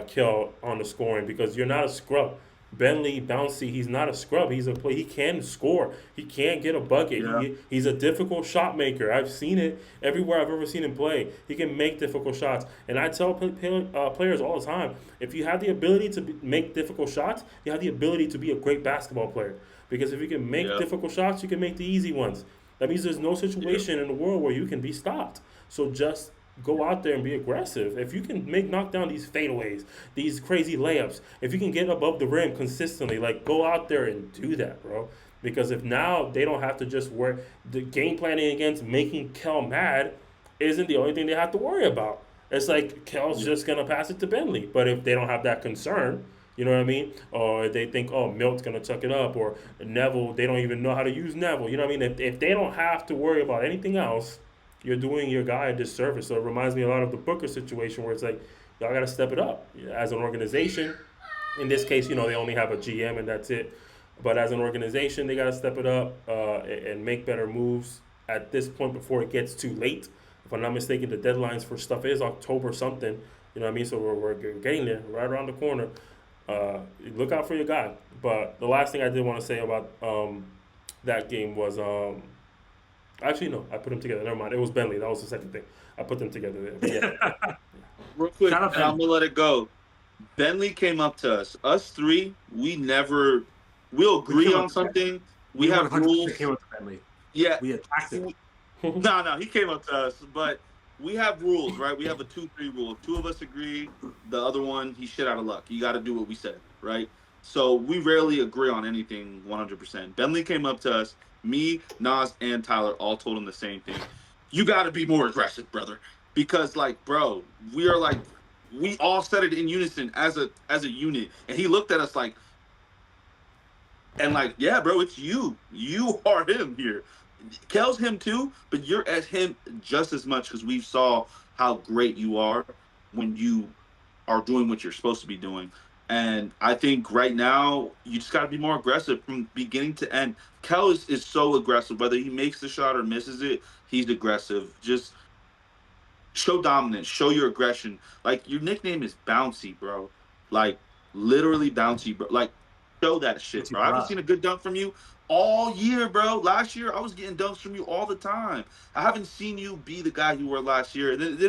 Kel on the scoring, because you're not a scrub. Bentley, bouncy, he's not a scrub. He can score. He can get a bucket. Yeah. He's a difficult shot maker. I've seen it everywhere I've ever seen him play. He can make difficult shots. And I tell players all the time, if you have the ability to make difficult shots, you have the ability to be a great basketball player. Because if you can make difficult shots, you can make the easy ones. That means there's no situation in the world where you can be stopped. So just go out there and be aggressive. If you can knock down these fadeaways, these crazy layups, if you can get above the rim consistently, like go out there and do that, bro. Because if now they don't have to just work, the game planning against making Kel mad isn't the only thing they have to worry about. It's like Kel's just gonna pass it to Bentley. But if they don't have that concern, you know what I mean? Or they think, oh, Milt's gonna tuck it up, or Neville, they don't even know how to use Neville. You know what I mean? If they don't have to worry about anything else, you're doing your guy a disservice. So it reminds me a lot of the Booker situation where it's like, y'all got to step it up as an organization. In this case, they only have a GM and that's it. But as an organization, they got to step it up and make better moves at this point before it gets too late. If I'm not mistaken, the deadlines for stuff is October something. You know what I mean? So we're getting there, right around the corner. Look out for your guy. But the last thing I did want to say about that game was actually, no, I put them together. Never mind. It was Bentley. That was the second thing. I put them together there. But yeah. Real quick, Shout out and I'm gonna let it go. Bentley came up to us. Us three, we'll agree came on up to something. We We have 100% rules. came up to Bentley. Yeah. We attacked him. No, he came up to us, but we have rules, right? We have a 2-3 rule. If two of us agree, the other one, he's shit out of luck. You got to do what we said, right? So we rarely agree on anything 100%. Bentley came up to us. Me, Nas, and Tyler all told him the same thing. You got to be more aggressive, brother, because bro, we all said it in unison as a unit, and he looked at us yeah, bro, it's you. You are him here. Kel's him too, but you're at him just as much because we saw how great you are when you are doing what you're supposed to be doing. And I think right now you just got to be more aggressive from beginning to end. Kel is so aggressive, whether he makes the shot or misses it, he's aggressive. Just show dominance, show your aggression. Like your nickname is Bouncy, bro. Like literally Bouncy, bro. Like show that shit, bro. I haven't seen a good dunk from you all year, bro. Last year I was getting dunks from you all the time. I haven't seen you be the guy you were last year. And it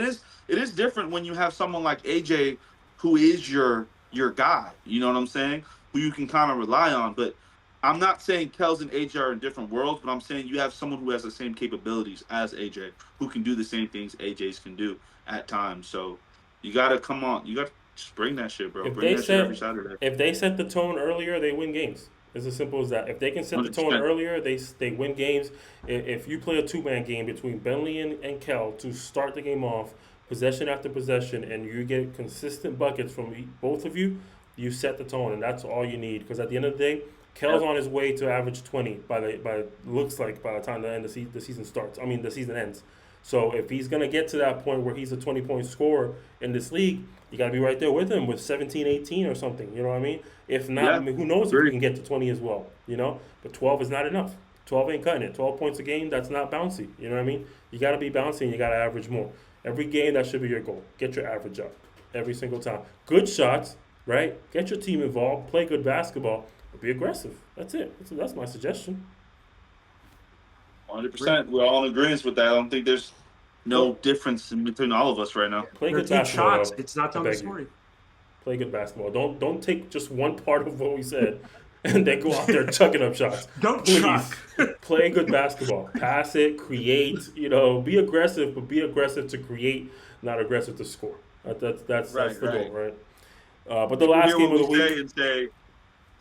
is different when you have someone like AJ who is your guy. You know what I'm saying? Who you can kind of rely on. But I'm not saying Kels and AJ are in different worlds, but I'm saying you have someone who has the same capabilities as AJ, who can do the same things AJ's can do at times. So you gotta come on. You gotta just bring that shit, bro. Bring that shit every Saturday. If they set the tone earlier, they win games. It's as simple as that. If they can set the tone 100%. earlier, they win games. If you play a two-man game between Bentley and Kel to start the game off, possession after possession, and you get consistent buckets from both of you, you set the tone, and that's all you need. Because at the end of the day, Kel's on his way to average 20 by the time the season starts. I mean, the season ends. So if he's gonna get to that point where he's a 20-point scorer in this league, you gotta be right there with him with 17, 18 or something. You know what I mean? If not, I mean, who knows if he can get to 20 as well? But 12 is not enough. 12 ain't cutting it. 12 points a game, that's not bouncy. You know what I mean? You gotta be bouncy and you gotta average more. Every game, that should be your goal. Get your average up every single time. Good shots, right? Get your team involved. Play good basketball. Be aggressive. That's it. That's my suggestion. 100%. We're all in agreement with that. I don't think there's no difference in between all of us right now. Play good 13 basketball. shots. It's not telling the story. Play good basketball. Don't take just one part of what we said and then go out there chucking up shots. Don't Please. chuck. Play good basketball. Pass it. Create. Be aggressive, but be aggressive to create, not aggressive to score. That's the goal, right? But the last game of the week. Say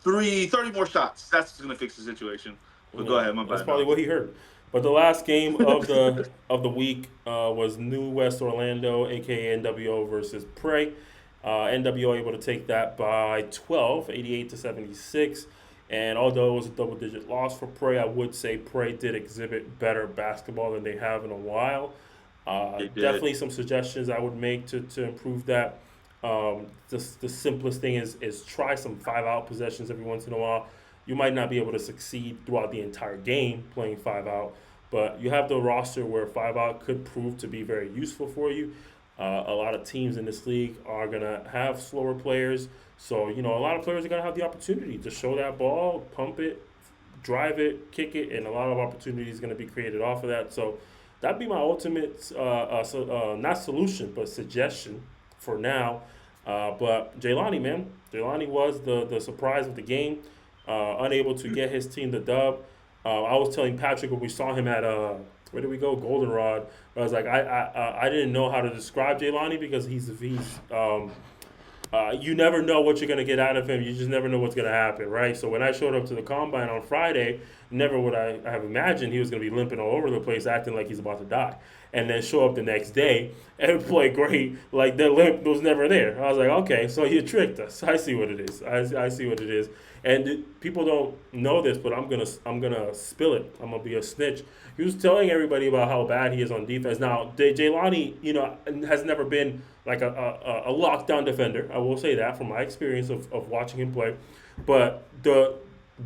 30 more shots. That's going to fix the situation. But go ahead, my bad. That's probably what he heard. But the last game of the week was New West Orlando, aka NWO versus Prey. NWO able to take that by 12, 88-76. And although it was a double-digit loss for Prey, I would say Prey did exhibit better basketball than they have in a while. Definitely some suggestions I would make to improve that. The simplest thing is try some 5-out possessions every once in a while. You might not be able to succeed throughout the entire game playing 5-out, but you have the roster where 5-out could prove to be very useful for you. A lot of teams in this league are going to have slower players, so a lot of players are going to have the opportunity to show that ball, pump it, drive it, kick it, and a lot of opportunities going to be created off of that. So that'd be my ultimate, not solution, but suggestion for now. But Jaylani, man, Jaylani was the surprise of the game. Unable to get his team the dub. I was telling Patrick when we saw him at where did we go? Goldenrod. I was like, I didn't know how to describe Jaylani because you never know what you're going to get out of him. You just never know what's going to happen, right? So when I showed up to the combine on Friday, never would I have imagined he was going to be limping all over the place, acting like he's about to die. And then show up the next day and play great, like the limp was never there. I was like, okay, so you tricked us. I see what it is. I see what it is. And people don't know this, but I'm gonna spill it. I'm gonna be a snitch. He was telling everybody about how bad he is on defense. Now, Jaylani, has never been like a lockdown defender. I will say that from my experience of watching him play. But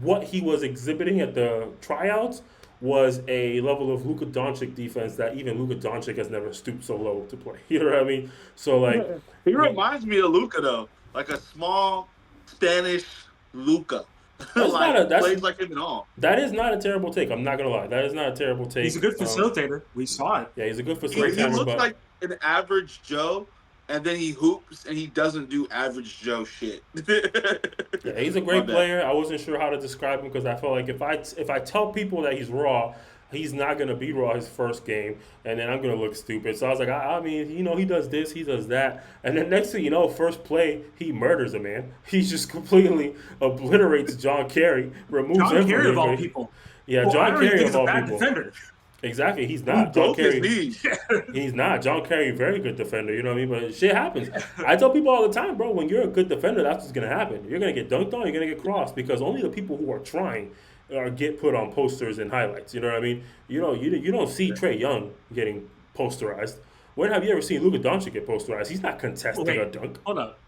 what he was exhibiting at the tryouts was a level of Luka Doncic defense that even Luka Doncic has never stooped so low to play. You know what I mean? So like, he reminds me of Luka though, like a small Spanish Luka. Plays like him and all. That is not a terrible take. I'm not gonna lie. That is not a terrible take. He's a good facilitator. We saw it. Yeah, he's a good facilitator. He looks like an average Joe, and then he hoops and he doesn't do average Joe shit. Yeah, he's a great player. I wasn't sure how to describe him because I felt like if I tell people that he's raw, he's not gonna be raw his first game, and then I'm gonna look stupid. So I was like, I mean, he does this, he does that, and then next thing you know, first play, he murders a man. He just completely obliterates John Kerry, removes him. John Kerry of all people. Yeah, well, John Kerry of all people. Defender. Exactly, he's not. John Kerry. He's not. John Kerry, very good defender. You know what I mean? But shit happens. I tell people all the time, bro. When you're a good defender, that's what's gonna happen. You're gonna get dunked on. You're gonna get crossed because only the people who are trying get put on posters and highlights. You know what I mean? You don't see Trae Young getting posterized. When have you ever seen Luka Doncic get posterized? He's not contesting a dunk. Hold up.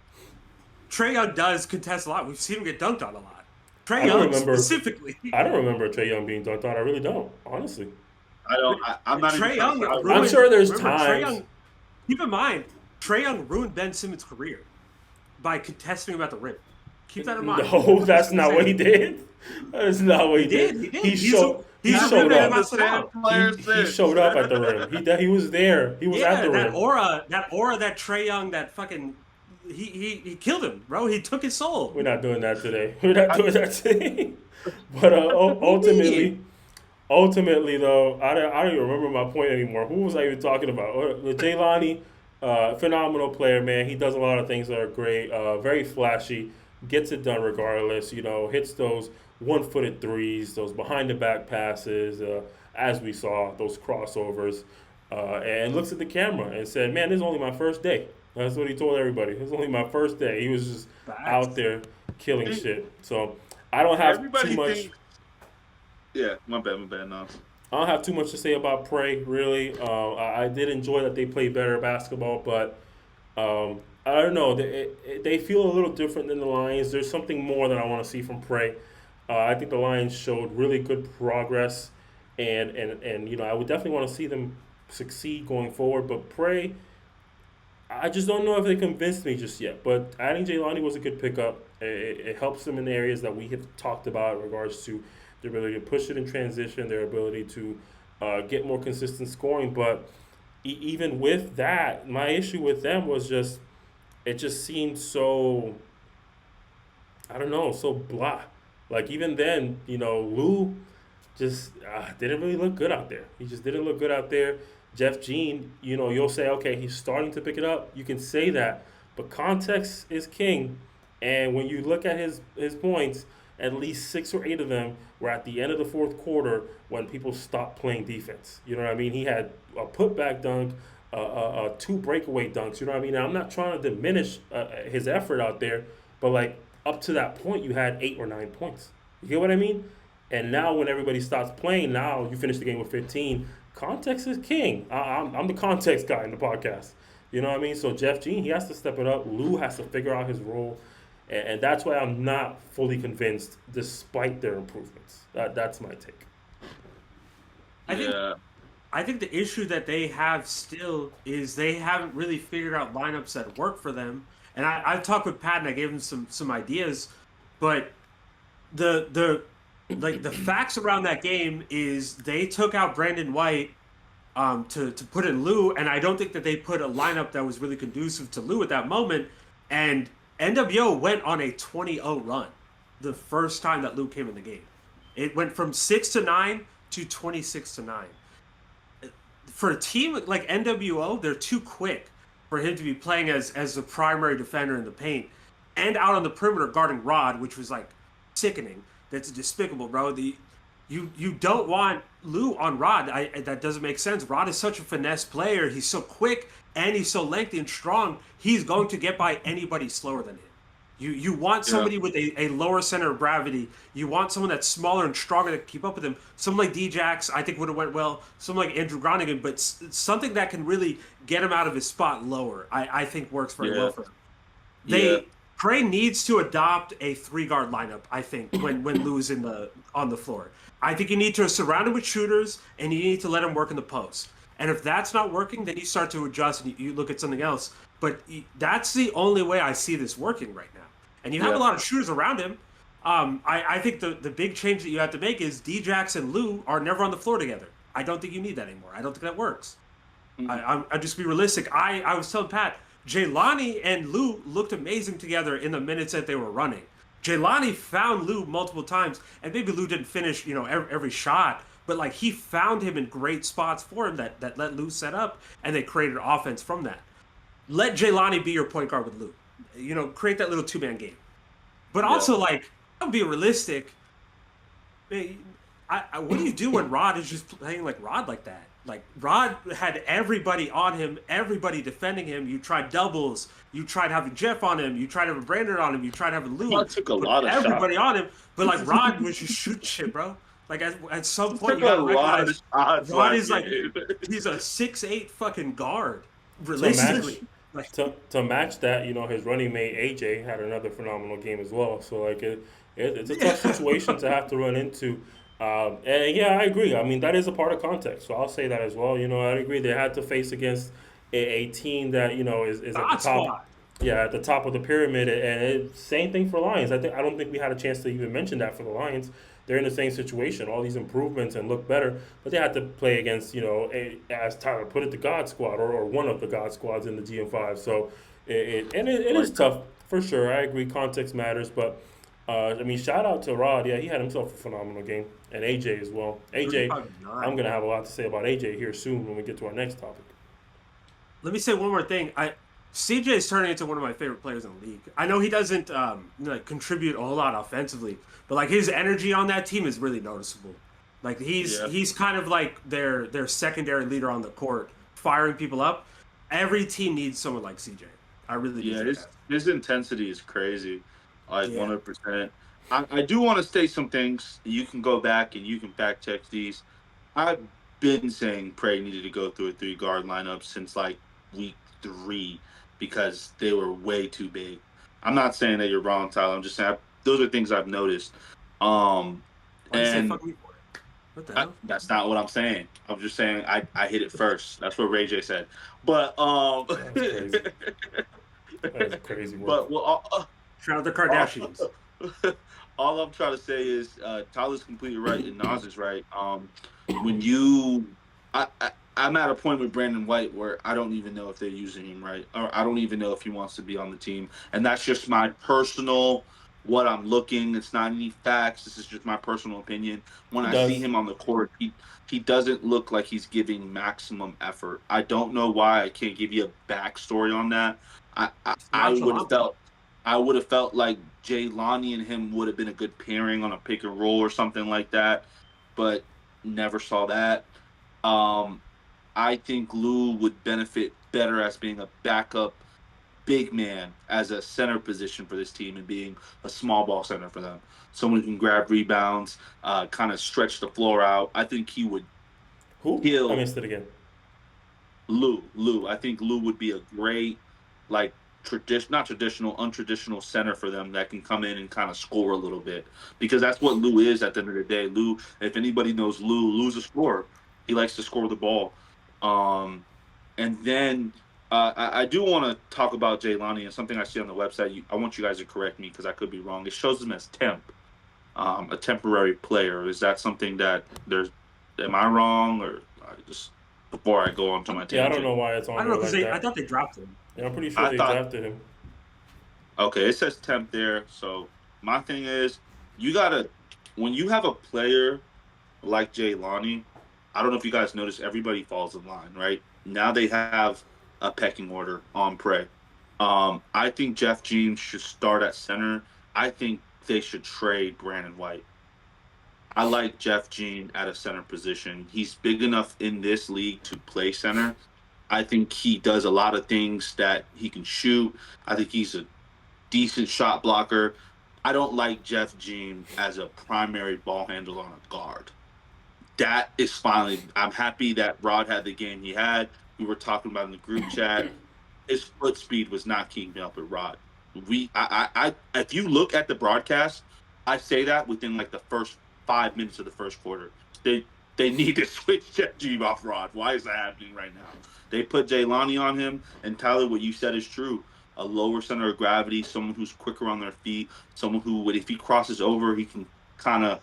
Trae Young does contest a lot. We've seen him get dunked on a lot. Trae Young specifically. I don't remember Trae Young being dunked on. I really don't, honestly. I'm not Trae Young. I'm sure there's times. Keep in mind, Trae Young ruined Ben Simmons' career by contesting him at the rim. Keep that in mind. No, that's not what he did. That is not what he did. He showed up. He showed up at the rim. He was there. He was at the rim. That aura that Trae Young, that fucking he killed him, bro. He took his soul. We're not doing that today. But ultimately, though, I don't even remember my point anymore. Who was I even talking about? Jaylani, phenomenal player, man. He does a lot of things that are great. Very flashy. Gets it done regardless. Hits those one-footed threes, those behind-the-back passes, as we saw, those crossovers, and looks at the camera and said, man, this is only my first day. That's what he told everybody. It's only my first day. He was just out there killing shit. So I don't have too much. Yeah, my bad, no. I don't have too much to say about Prey, really. I did enjoy that they played better basketball, but I don't know. They feel a little different than the Lions. There's something more that I want to see from Prey. I think the Lions showed really good progress, and I would definitely want to see them succeed going forward. But Prey, I just don't know if they convinced me just yet. But adding Jaylani was a good pickup. It helps them in the areas that we have talked about in regards to their ability to push it in transition, their ability to get more consistent scoring. But even with that, my issue with them was it just seemed so, I don't know, so blah. Like even then, Lou just didn't really look good out there. He just didn't look good out there. Jeff Jean, you'll say, okay, he's starting to pick it up. You can say that, but context is king. And when you look at his points, at least 6 or 8 of them were at the end of the fourth quarter when people stopped playing defense. You know what I mean? He had a putback dunk, 2 breakaway dunks. You know what I mean? Now, I'm not trying to diminish his effort out there, but like up to that point, you had 8 or 9 points. You get what I mean? And now when everybody stops playing, now you finish the game with 15. Context is king. I'm the context guy in the podcast. You know what I mean? So Jeff Jean, he has to step it up. Lou has to figure out his role. And that's why I'm not fully convinced, despite their improvements. That's my take. I think the issue that they have still is they haven't really figured out lineups that work for them. And I've talked with Pat and I gave him some ideas, but the facts around that game is they took out Brandon White to put in Lou, and I don't think that they put a lineup that was really conducive to Lou at that moment. And NWO went on a 20-0 run the first time that Lou came in the game. It went from 6-9 to 26-9. For a team like NWO, they're too quick for him to be playing as the primary defender in the paint and out on the perimeter guarding Rod, which was like sickening. That's despicable, bro. You don't want Lou on Rod. That doesn't make sense. Rod is such a finesse player. He's so quick and he's so lengthy and strong. He's going to get by anybody slower than him. You want somebody with a lower center of gravity. You want someone that's smaller and stronger to keep up with him. Someone like Djax, I think would have went well. Someone like Andrew Groningen, but something that can really get him out of his spot lower, I think works very well for him. Prey needs to adopt a 3-guard lineup, I think, when Lou is on the floor. I think you need to surround him with shooters, and you need to let him work in the post. And if that's not working, then you start to adjust and you look at something else. But that's the only way I see this working right now. And you have a lot of shooters around him. I think the big change that you have to make is Djax and Lou are never on the floor together. I don't think you need that anymore. I don't think that works. I'll just be realistic. I was telling Pat, Jaylani and Lou looked amazing together in the minutes that they were running. Jaylani found Lou multiple times, and maybe Lou didn't finish, every shot, but like he found him in great spots for him that let Lou set up, and they created offense from that. Let Jaylani be your point guard with Lou. Create that little 2-man game. But also, like, I'll be realistic. What do you do when Rod is just playing like Rod like that? Like, Rod had everybody on him, everybody defending him. You tried doubles. You tried having Jeff on him. You tried having Brandon on him. You tried having Lou. Rod took a lot of everybody shots. on him. But, like, Rod was just shooting shit, bro. Like, at some point, you got to recognize Rod is like, he's a 6'8" fucking guard, realistically. To match that, his running mate AJ had another phenomenal game as well. So like it's a tough situation to have to run into. And yeah, I agree. I mean, that is a part of context. So I'll say that as well. I agree. They had to face against a team that is at the top. Yeah, at the top of the pyramid. And same thing for Lions. I don't think we had a chance to even mention that for the Lions. They're in the same situation, all these improvements and look better, but they had to play against, as Tyler put it, the God Squad or one of the God Squads in the GM5. So it is tough for sure. I agree, context matters, but shout out to Rod. Yeah, he had himself a phenomenal game, and AJ as well. AJ, I'm gonna have a lot to say about AJ here soon when we get to our next topic. Let me say one more thing. CJ is turning into one of my favorite players in the league. I know he doesn't contribute a whole lot offensively, but like his energy on that team is really noticeable. Like he's kind of like their secondary leader on the court, firing people up. Every team needs someone like CJ. I really do. Yeah, his intensity is crazy, like 100%. I do want to state some things. You can go back and you can fact check these. I've been saying Prey needed to go through a 3-guard lineup since like week 3. Because they were way too big. I'm not saying that you're wrong, Tyler. I'm just saying those are things I've noticed. And what the hell? That's not what I'm saying. I'm just saying I hit it first. That's what Ray J said. But That's crazy But work. Shout out the Kardashians. All I'm trying to say is Tyler's completely right and Nas is right. I'm at a point with Brandon White where I don't even know if they're using him right, or I don't even know if he wants to be on the team. And that's just my personal, what I'm looking. It's not any facts. This is just my personal opinion. When I see him on the court, he doesn't look like he's giving maximum effort. I don't know why. I can't give you a backstory on that. I would have felt like Jaylani and him would have been a good pairing on a pick and roll or something like that, but never saw that. I think Lou would benefit better as being a backup big man as a center position for this team and being a small ball center for them. Someone who can grab rebounds, kind of stretch the floor out. I think he would Who? I missed it again. Lou. I think Lou would be a great, like, untraditional center for them that can come in and kind of score a little bit. Because that's what Lou is at the end of the day. Lou, if anybody knows Lou's a scorer. He likes to score the ball. And then I do want to talk about Jaylani and something I see on the website. I want you guys to correct me because I could be wrong. It shows him as a temporary player. Is that something that am I wrong or just before I go on to my tangent? Yeah, I don't know why it's on. I don't know because I thought they dropped him. Yeah, I'm pretty sure they drafted him. Okay, it says temp there. So my thing is, you gotta when you have a player like Jaylani, I don't know if you guys noticed, everybody falls in line, right? Now they have a pecking order on prey. I think Jeff James should start at center. I think they should trade Brandon White. I like Jeff Jean at a center position. He's big enough in this league to play center. I think he does a lot of things that he can shoot. I think he's a decent shot blocker. I don't like Jeff Jean as a primary ball handler on a guard. That is finally. I'm happy that Rod had the game he had. We were talking about in the group chat. His foot speed was not keeping up with Rod. If you look at the broadcast, I say that within like the first 5 minutes of the first quarter. They they need to switch Jeff Jeeb off Rod. Why is that happening right now? They put Jaylani on him, and Tyler, what you said is true. A lower center of gravity, someone who's quicker on their feet, someone who, if he crosses over, he can kind of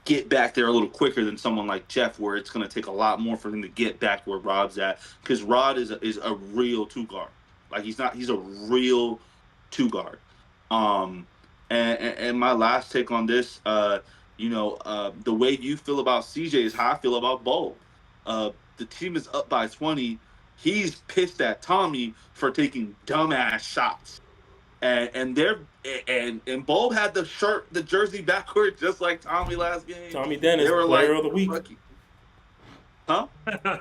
get back there a little quicker than someone like Jeff, where it's going to take a lot more for him to get back where Rod's at. Because Rod is a real two guard. Like he's a real two guard. Um, and my last take on this, the way you feel about CJ is how I feel about Bo. The team is up by 20. He's pissed at Tommy for taking dumbass shots. And they're and Bo had the jersey backwards just like Tommy last game. Tommy Dennis, They were player like, of the week. huh?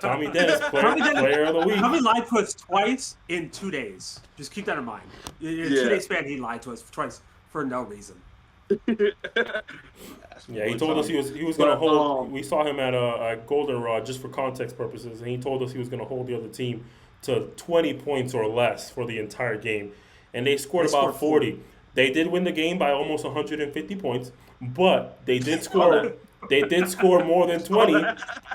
Tommy Dennis, Tommy Dennis- player of the week. Tommy lied to us twice in 2 days. Just keep that in mind. In a 2 day span, he lied to us twice for no reason. Yeah, he told us he was going to hold. We saw him at Goldenrod just for context purposes, and he told us he was going to hold the other team to 20 points or less for the entire game, and they scored about 40. They did win the game by almost 150 points, but they did score. They did score more than 20,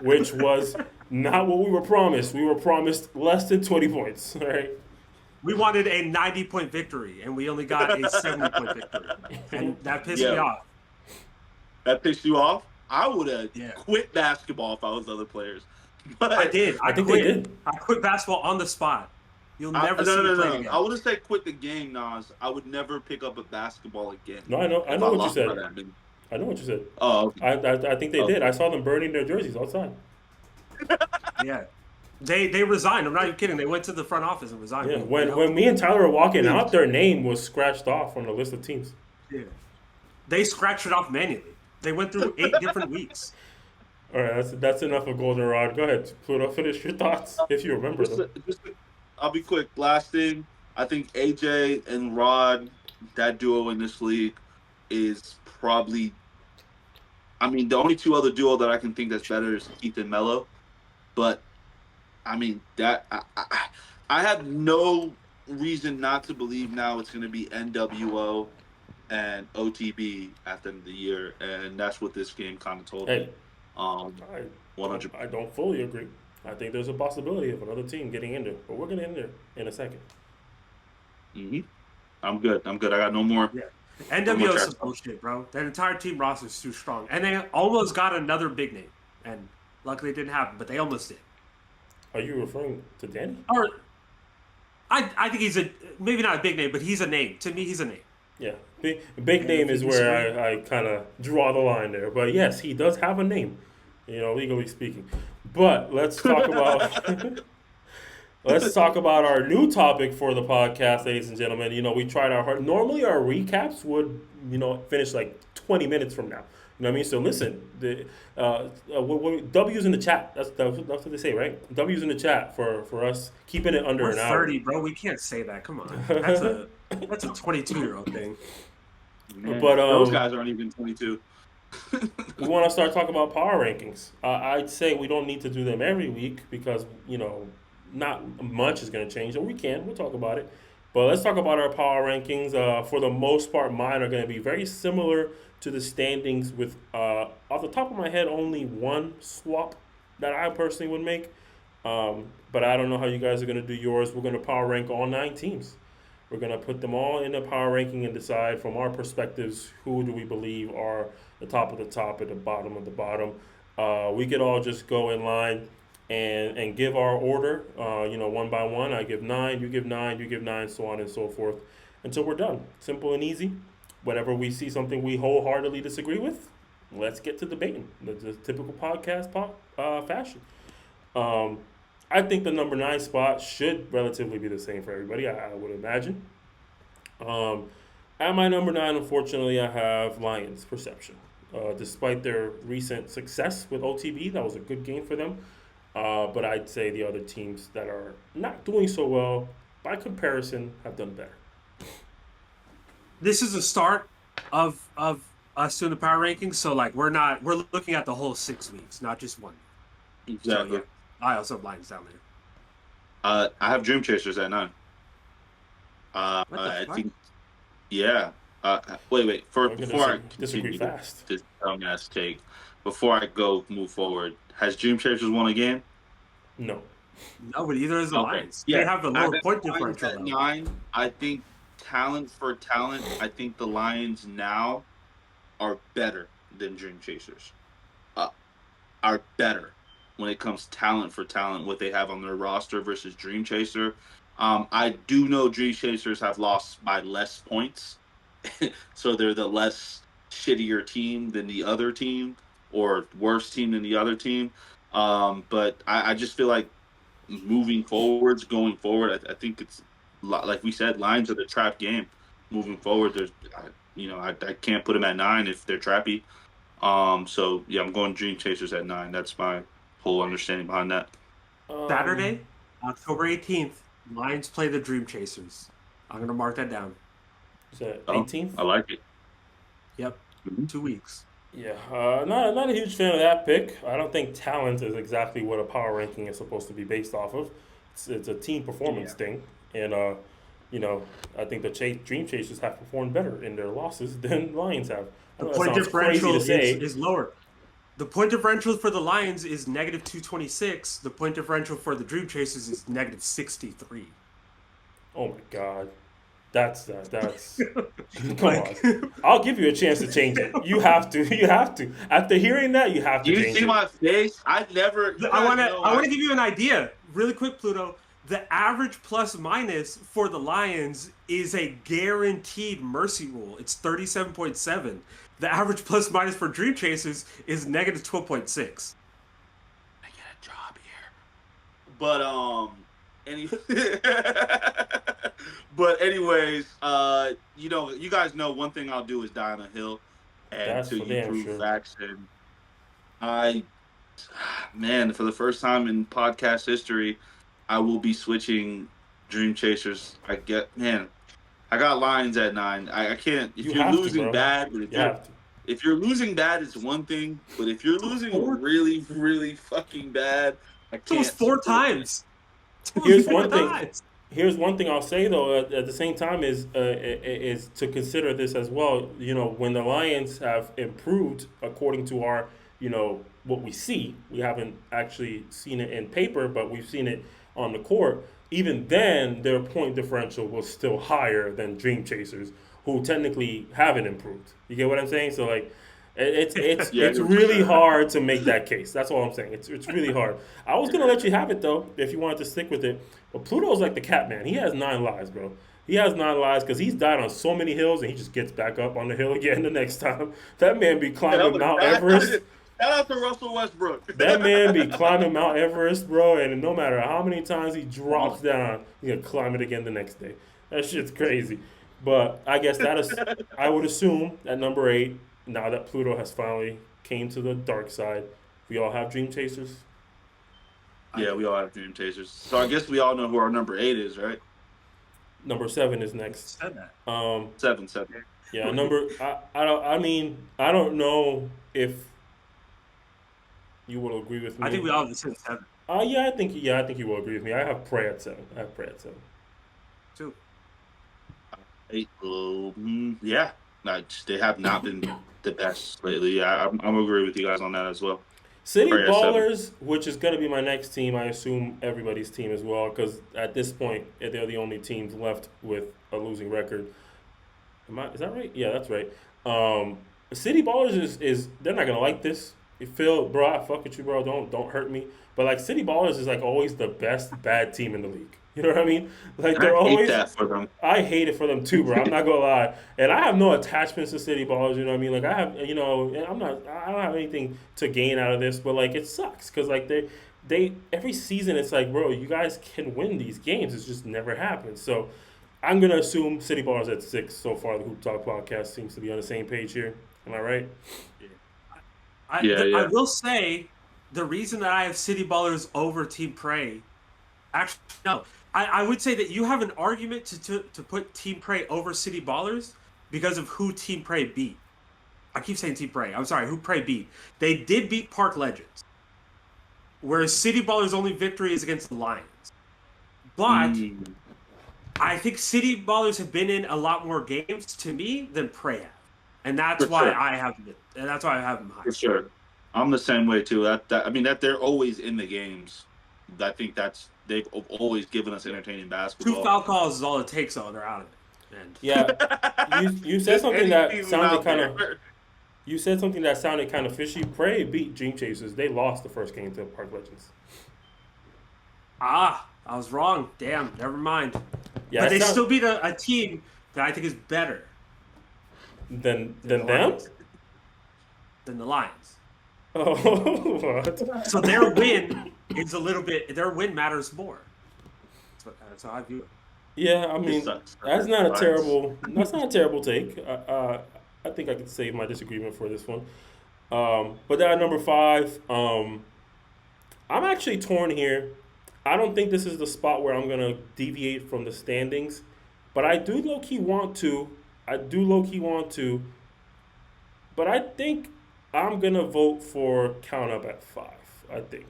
which was not what we were promised. We were promised less than 20 points. All right. We wanted a 90-point victory, and we only got a 70-point victory, and that pissed me off. That pissed you off? I would have Yeah. quit basketball if I was other players. But I did. I think quit. they did. I quit basketball on the spot. You'll never see me play again. I wouldn't say quit the game, Nas. I would never pick up a basketball again. No, I know If what you lost said. by that many. I know what you said. Oh, okay. I think they did. I saw them burning their jerseys outside. Yeah. They resigned. I'm not even kidding. They went to the front office and resigned. Yeah, when me and Tyler were walking out, their name was scratched off from the list of teams. Yeah. They scratched it off manually. They went through 8 different weeks. All right, that's enough of Goldenrod. Go ahead, Pluto. Finish your thoughts if you remember them. I'll be quick. Last thing, I think AJ and Rod, that duo in this league, is probably. I mean, the only two other duo that I can think that's better is Keith and Mello, but I mean that I have no reason not to believe now it's going to be NWO and OTB at the end of the year, and that's what this game kind of told me. 100. I don't fully agree. I think there's a possibility of another team getting in there, but we're going to end there in a second. Mm-hmm. I'm good. I got no more. Yeah. NWO is some bullshit, bro. That entire team roster is too strong. And they almost got another big name. And luckily it didn't happen, but they almost did. Are you referring to Danny? Or I think he's maybe not a big name, but he's a name. To me, he's a name. Yeah. Big name is where I kind of draw the line there. But yes, he does have a name, legally speaking. But let's talk about let's talk about our new topic for the podcast, ladies and gentlemen. We tried our hard. Normally our recaps would, finish like 20 minutes from now. You know what I mean? So listen, W's in the chat. That's what they say, right? W's in the chat for us keeping it under We're an hour. 30, bro. We can't say that. Come on. That's a 22-year-old thing. Man, But those guys aren't even 22. We want to start talking about power rankings. I'd say we don't need to do them every week because, not much is going to change. Or we'll talk about it. But let's talk about our power rankings. For the most part, mine are going to be very similar to the standings with, off the top of my head, only one swap that I personally would make. But I don't know how you guys are going to do yours. We're going to power rank all 9 teams. We're going to put them all in the power ranking and decide from our perspectives who do we believe are the top of the top and the bottom of the bottom. We could all just go in line and give our order, one by one. I give 9, you give 9, you give 9, so on and so forth, until we're done. Simple and easy. Whenever we see something we wholeheartedly disagree with, let's get to debating the typical podcast fashion. Um, I think the number 9 spot should relatively be the same for everybody. I would imagine. Um, at my number 9, unfortunately, I have Lions Perception. Despite their recent success with OTB, that was a good game for them. But I'd say the other teams that are not doing so well, by comparison, have done better. This is the start of us doing the power rankings, so like we're looking at the whole 6 weeks, not just one. Exactly. So, yeah, I also have Lions down there. I have Dream Chasers at 9. What the I fuck? think, yeah. Wait. We're gonna Before I disagree continue fast. this dumbass take, before I move forward, has Dream Chasers won a game? No. No, but either is the Okay. Lions. Yeah. They have the I lower got point the Lions differential. at Though. 9. I think talent for talent, I think the Lions now are better than Dream Chasers. Are better when it comes talent for talent, what they have on their roster versus Dream Chaser. I do know Dream Chasers have lost by less points, so they're the less shittier team than the other team or worse team than the other team. But I just feel like going forward, I think it's like we said, Lions are the trap game. Moving forward, I can't put them at 9 if they're trappy. So yeah, I'm going Dream Chasers at 9. That's my whole understanding behind that. Saturday, October 18th, Lions play the Dream Chasers. I'm gonna mark that down. Is that Oh, 18th? I like it. Yep, Mhm. 2 weeks. Yeah, not a huge fan of that pick. I don't think talent is exactly what a power ranking is supposed to be based off of. It's a team performance thing, and I think the Dream Chasers have performed better in their losses than Lions have. I The know that point sounds crazy differential to say. is lower. The point differential for the Lions is negative 226. The point differential for the Dream Chasers is negative 63. Oh my God, that's come Like- on. I'll give you a chance to change it. You have to. You have to. After hearing that, you have to You change see it. my face? I never. You I guys want to. know I want to give you an idea, really quick, Pluto. The average plus minus for the Lions is a guaranteed mercy rule. It's 37.7. The average plus minus for Dream Chasers is negative 12.6. I get a job here. But anyways, you guys know one thing I'll do is die on a hill, and That's until for you damn prove sure. facts. And man, for the first time in podcast history, I will be switching Dream Chasers. I got Lions at 9. I can't. If You you're have to, losing bro. bad, but You have to. if you're losing bad, it's one thing. But if you're losing really, really fucking bad, I So it was can't. 4 support that. times. It was Here's 4 one thing. times. Here's one thing I'll say though. At the same time, is to consider this as well. When the Lions have improved according to our, what we see. We haven't actually seen it in paper, but we've seen it on the court. Even then, their point differential was still higher than Dream Chasers, who technically haven't improved. You get what I'm saying? So like, it's Yeah, it's really hard to make that case. That's all I'm saying. It's really hard. I was gonna let you have it though, if you wanted to stick with it. But Pluto's like the cat man. He has 9 lives, bro. He has 9 lives because he's died on so many hills, and he just gets back up on the hill again the next time. That man be climbing Mount Everest. Shout out to Russell Westbrook. That man be climbing Mount Everest, bro, and no matter how many times he drops down, he gonna climb it again the next day. That shit's crazy. But I guess I would assume at number 8, now that Pluto has finally came to the dark side, we all have Dream Chasers. Yeah, we all have Dream Chasers. So I guess we all know who our number 8 is, right? Number 7 is next. Said that. 7. Yeah, I don't know if you will agree with me. I think we all have the same 7 I think you will agree with me. I have Prey at 7. too. 8. Yeah. They have not been the best lately. Yeah, I'm agree with you guys on that as well. City Prey at 7. Ballers, which is going to be my next team, I assume everybody's team as well, because at this point, they're the only teams left with a losing record. Is that right? Yeah, that's right. City Ballers is they're not going to like this. Phil, bro, I fuck with you, bro. Don't hurt me. But like City Ballers is like always the best bad team in the league. You know what I mean? Like And they're I hate always. that for them. I hate it for them too, bro. I'm not gonna lie, and I have no attachments to City Ballers. You know what I mean? Like I have, and I'm not. I don't have anything to gain out of this, but like it sucks because like they every season it's like, bro, you guys can win these games. It's just never happens. So I'm gonna assume City Ballers at 6 so far. The Hoop Talk podcast seems to be on the same page here. Am I right? I will say the reason that I have City Ballers over Team Prey, actually no, I would say that you have an argument to put Team Prey over City Ballers because of who Team Prey beat. I keep saying Team Prey. I'm sorry, who Prey beat. They did beat Park Legends, whereas City Ballers' only victory is against the Lions. But I think City Ballers have been in a lot more games to me than Prey have, and that's For why sure. I have them. And that's why I have them high. For sure. I'm the same way too. I mean that they're always in the games. I think they've always given us entertaining 2 basketball. foul calls is all it takes, though. They're out of it. And Yeah, you said Just something any that team sounded out kind of. there. You said something that sounded kind of fishy. Prey beat Dream Chasers. They lost the first game to Park Legends. I was wrong. Damn, never mind. Yeah, But they it sound- still beat a team that I think is better than the them. Lions. Than the Lions. Oh, what? So their win is a little bit. Their win matters more. That's how I view it. Yeah, I It mean sucks. that's not a Lions. terrible. That's not a terrible take. I think I could save my disagreement for this one. But then at number 5, I'm actually torn here. I don't think this is the spot where I'm gonna deviate from the standings, but I do low key want to. But I think I'm gonna vote for Count Up at 5. I think.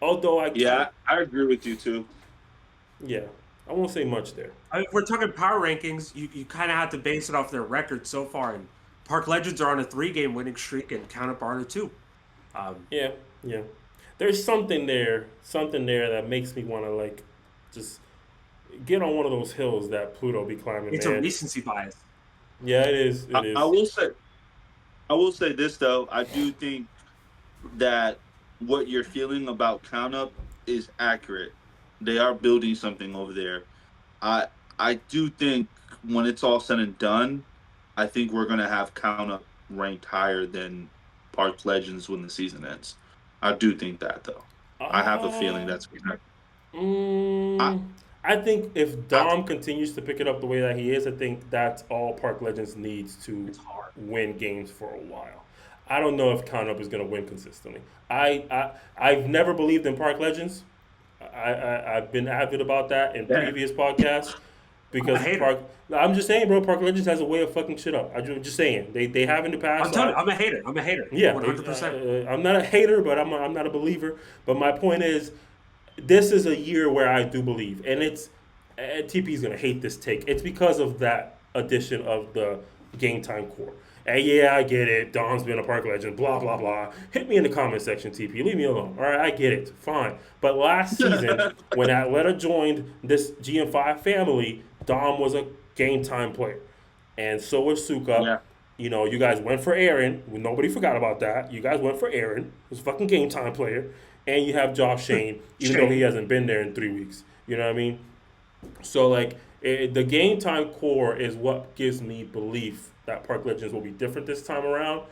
Although Yeah, I agree with you too. yeah, I won't say much there. If we're talking power rankings, you kind of have to base it off their record so far. And Park Legends are on a 3-game winning streak, and Count Up are on a 2. Yeah, yeah. There's something there that makes me want to like just get on one of those hills that Pluto be climbing. It's man. a recency bias. Yeah, it is. It is. I will say this though. I do think that what you're feeling about Count Up is accurate. They are building something over there. I do think when it's all said and done, I think we're gonna have Count Up ranked higher than Park Legends when the season ends. I do think that though. I have a feeling that's gonna. I think if Dom continues to pick it up the way that he is, I think that's all Park Legends needs to It's hard. win games for a while. I don't know if Count Up is going to win consistently. I've never believed in Park Legends. I've been avid about that in previous podcasts because I'm a hater. Park. I'm just saying, bro. Park Legends has a way of fucking shit up. I'm just saying they have in the past. I'm telling you, I'm a hater. I'm a hater. Yeah, 100%. I'm not a hater, but I'm not a believer. But my point is, this is a year where I do believe, and it's TP's gonna hate this take. It's because of that addition of the game time core. And yeah, I get it. Don's been a Park Legend. Blah blah blah. Hit me in the comment section, TP. Leave me alone. All right, I get it. Fine. But last season, when Atleta joined this GM5 family, Dom was a game time player, and so was Suka. Yeah. You know, you guys went for Aaron. Nobody forgot about that. You guys went for Aaron, who's a fucking game time player. And you have Josh Shane, even though he hasn't been there in 3 weeks. You know what I mean? So, like, the game time core is what gives me belief that Park Legends will be different this time around.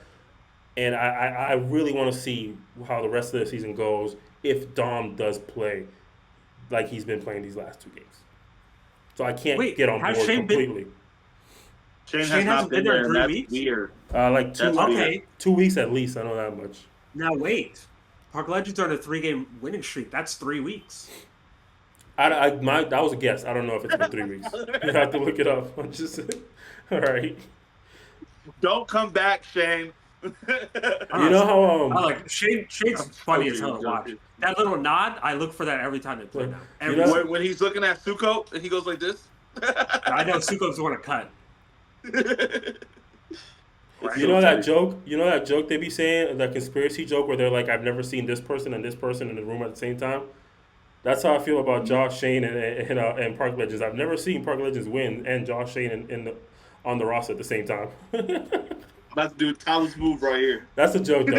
And I really want to see how the rest of the season goes if Dom does play like he's been playing these last 2 games. So I can't get on board completely. Shane has Shane not hasn't been been there there, in and 3 that's weeks? weird. Like 2 That's weeks. Okay. 2 weeks at least. I know that much. Now wait. Park Legends are on a 3-game winning streak. That's 3 weeks. That was a guess. I don't know if it's been 3 weeks. You have to look it up. I'm just all right. Don't come back, Shane. You know how I like Shane's funny as hell to watch. joking. That little nod, I look for that every time they play now. Every know- time. When he's looking at Suko and he goes like this. I know Suko's the one to cut. You know that joke? You know that joke they be saying, the conspiracy joke where they're like, "I've never seen this person and this person in the room at the same time." That's how I feel about Josh Shane and Park Legends. I've never seen Park Legends win and Josh Shane on the roster at the same time. about to do a Tyler's move right here. That's a joke, though.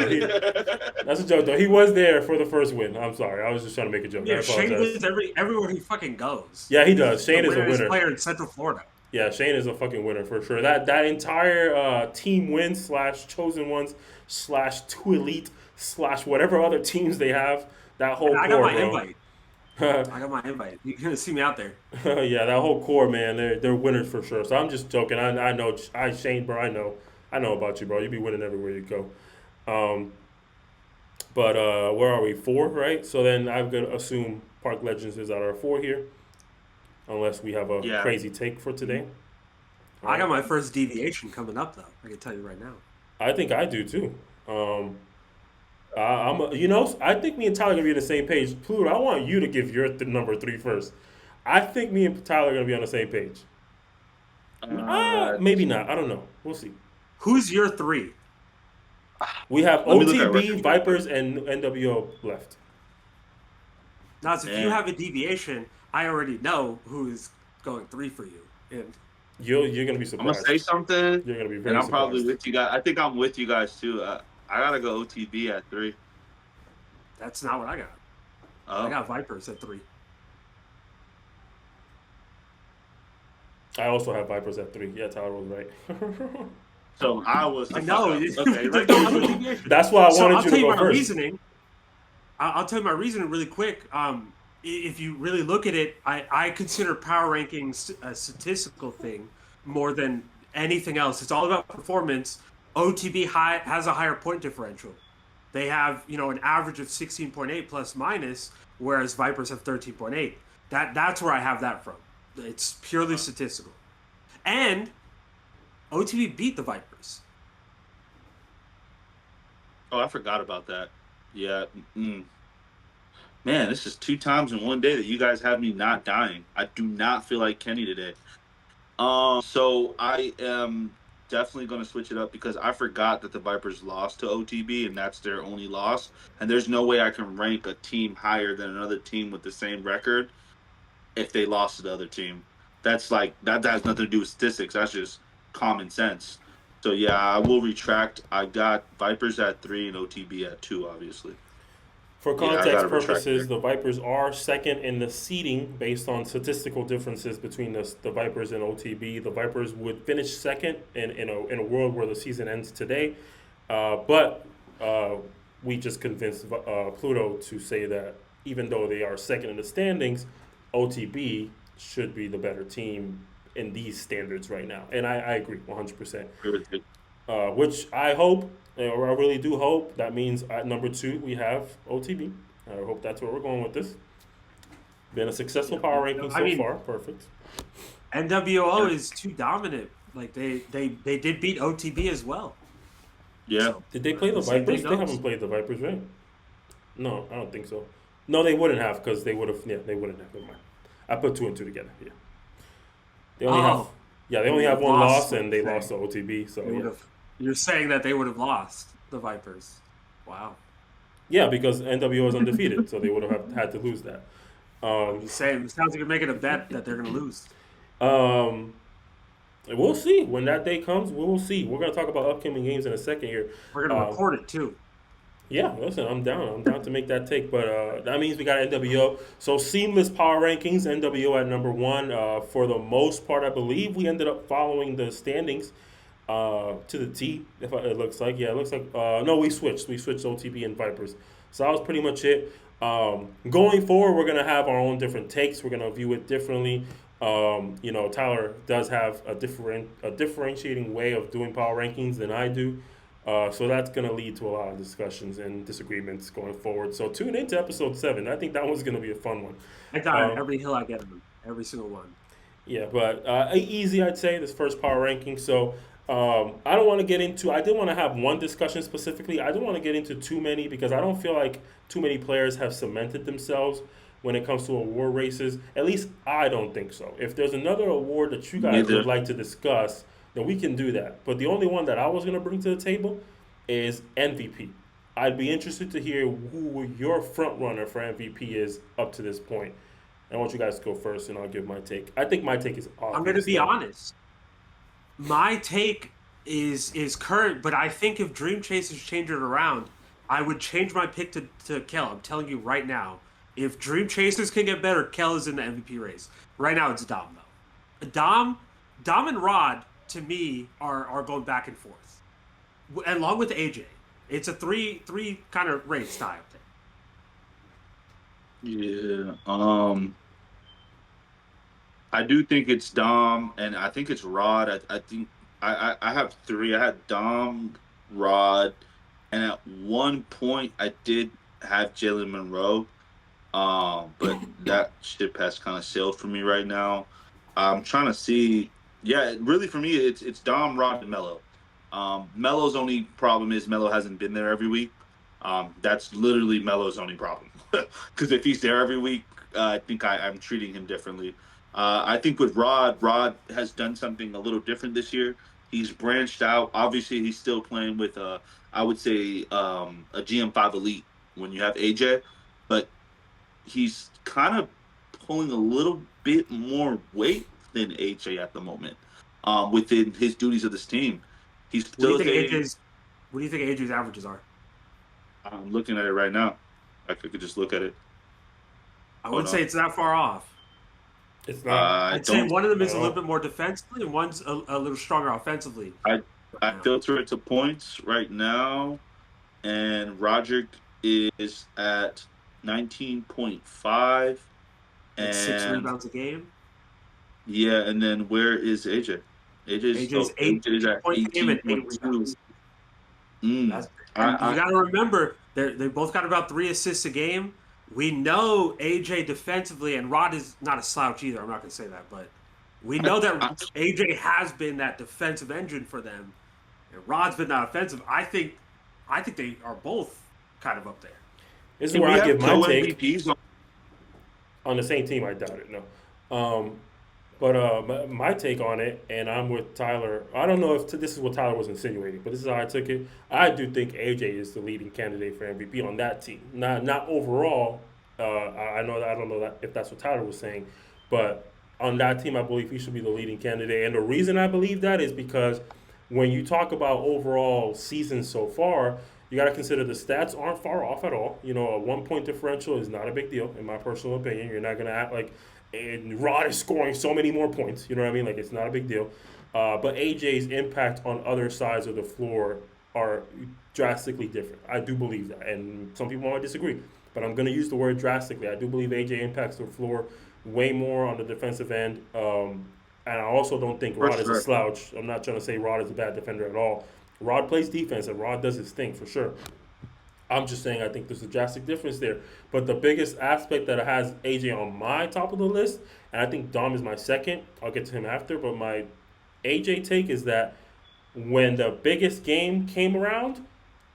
That's a joke, though. He was there for the first win. I'm sorry. I was just trying to make a joke. I Yeah, Shane apologize. wins everywhere he fucking goes. Yeah, he does. He's the Shane is a winningest winner. player in Central Florida. Yeah, Shane is a fucking winner for sure. That entire team wins slash chosen ones slash two elite slash whatever other teams they have. That whole And I got core, my bro. invite. I got my invite. You're gonna see me out there. Yeah, that whole core, man. They're winners for sure. So I'm just joking. I know Shane, bro. I know about you, bro. You be winning everywhere you go. Um, but where are we? 4, right? So then I'm gonna assume Park Legends is at our 4 here, unless we have a Yeah. crazy take for today. I got my first deviation coming up, though. I can tell you right now. I think I do too. I think me and Tyler are gonna be on the same page. Pluto, I want you to give your number 3 first. I think me and Tyler are gonna be on the same page. Maybe not. I don't know. We'll see. Who's your 3? We have Let me look at OTB, record. Vipers, and NWO left. Now, if you Man. have a deviation, I already know who's going 3 for you. And You're gonna be I'm gonna surprised. say something, You're gonna be and very I'm surprised. probably with you guys. I think I'm with you guys too. I gotta go OTB at 3. that's not what I got. Oh. I got Vipers at 3. I also have Vipers at 3. Yeah, Tyler was right. So I was. I know. Okay. There's no other deviation. That's why I So wanted I'll you tell to you go my first. reasoning. I'll tell you my reasoning really quick. If you really look at it, I consider power rankings a statistical thing more than anything else. It's all about performance. OTB has a higher point differential. They have, an average of 16.8 plus minus, whereas Vipers have 13.8. That's where I have that from. It's purely statistical. And OTB beat the Vipers. Oh, I forgot about that. Yeah. Man, this is 2 times in one day that you guys have me not dying. I do not feel like Kenny today. So I am definitely going to switch it up because I forgot that the Vipers lost to OTB and that's their only loss. And there's no way I can rank a team higher than another team with the same record if they lost to the other team. That's like that has nothing to do with statistics. That's just common sense. So yeah, I will retract. I got Vipers at 3 and OTB at 2, obviously. For Yeah, I context gotta retract purposes, there. the Vipers are second in the seeding based on statistical differences between the Vipers and OTB. The Vipers would finish second in a world where the season ends today, but we just convinced Pluto to say that even though they are second in the standings, OTB should be the better team in these standards right now, and I agree 100%. Which I hope, or I really do hope, that means at number 2 we have OTB. I hope that's where we're going with this. Been a successful power ranking so far. Perfect. NWO is too dominant. Like they did beat OTB as well. Yeah. So, Did they play the same Vipers? thing They goes. haven't played the Vipers, right? No, I don't think so. No, they wouldn't have because they would have. Yeah, they wouldn't have. Never mind. I put 2 and 2 together. Yeah. They only have. Yeah, they only have one loss, and they lost to OTB. So yeah. You're saying that they would have lost the Vipers. Wow. Yeah, because NWO is undefeated, so they would have had to lose that. You're saying it sounds like you're making a bet that they're going to lose. We'll see when that day comes. We will see. We're gonna talk about upcoming games in a second here. We're going to report it too. Yeah, listen, I'm down. I'm down to make that take, but that means we got NWO. So seamless power rankings. NWO at number 1. For the most part, I believe we ended up following the standings to the T. It looks like, it looks like. No, we switched. We switched OTB and Vipers. So that was pretty much it. Going forward, we're gonna have our own different takes. We're gonna view it differently. Tyler does have a differentiating way of doing power rankings than I do. So that's going to lead to a lot of discussions and disagreements going forward. So tune into episode 7. I think that one's going to be a fun one. I die on every hill I get on, every single one. Yeah, but easy, I'd say, this first power ranking. So I don't want to get into, I did want to have one discussion specifically. I don't want to get into too many because I don't feel like too many players have cemented themselves when it comes to award races. At least I don't think so. If there's another award that you guys would like to discuss, then we can do that. But the only one that I was going to bring to the table is MVP. I'd be interested to hear who your front runner for MVP is up to this point. I want you guys to go first, and I'll give my take. I think my take is obvious. I'm going to be honest. My take is current, but I think if Dream Chasers change it around, I would change my pick to Kel. I'm telling you right now, if Dream Chasers can get better, Kel is in the MVP race. Right now, it's Dom though. Dom and Rod to me are going back and forth, along with AJ. It's a three kind of race style thing. Yeah. I do think it's Dom, and I think it's Rod. I think I have three. I had Dom, Rod, and at one point I did have Jalen Monroe. But that ship has kind of sailed for me right now. I'm trying to see. Yeah, really for me, it's Dom, Rod, and Mello. Melo's only problem is Melo hasn't been there every week. That's literally Melo's only problem. Because if he's there every week, I think I'm treating him differently. I think with Rod has done something a little different this year. He's branched out. Obviously, he's still playing with I would say a GM5 elite when you have AJ, but he's kind of pulling a little bit more weight than AJ at the moment within his duties of this team. He's What do you still think saying, AJ's? What do you think AJ's averages are? I'm looking at it right now. I could just look at it. I Hold wouldn't say on. it's that far off. It's not I I'd say don't. one of them at is a little all. bit more defensively, and one's a little stronger offensively I right I now. filter it to points right now, and Roderick is at 19.5, That's six and rebounds a game. yeah, and then where is AJ? AJ's AJ is eight at points a game and 8 rebounds. 18.2. Mm. And you I got to remember they both got about 3 assists a game. We know AJ defensively, and Rod is not a slouch either. I'm not going to say that, but we know that I AJ has been that defensive engine for them, and Rod's been that offensive. I think they are both kind of up there. This is Can where we I have give my take. co-MVPs On the same team, I doubt it. No. But my take on it, and I'm with Tyler. I don't know if this is what Tyler was insinuating, but this is how I took it. I do think AJ is the leading candidate for MVP on that team. Not overall. I know that I don't know that if that's what Tyler was saying, but on that team, I believe he should be the leading candidate. And the reason I believe that is because when you talk about overall season so far, you got to consider the stats aren't far off at all. You know, a 1 point differential is not a big deal, in my personal opinion. You're not going to act like and Rod is scoring so many more points. You know what I mean? Like, it's not a big deal. But AJ's impact on other sides of the floor are drastically different. I do believe that. And some people might disagree. But I'm going to use the word drastically. I do believe AJ impacts the floor way more on the defensive end. And I also don't think for Rod is a sure? slouch. I'm not trying to say Rod is a bad defender at all. Rod plays defense and Rod does his thing for sure. I'm just saying I think there's a drastic difference there. But the biggest aspect that has AJ on my top of the list, and I think Dom is my second. I'll get to him after. But my AJ take is that when the biggest game came around,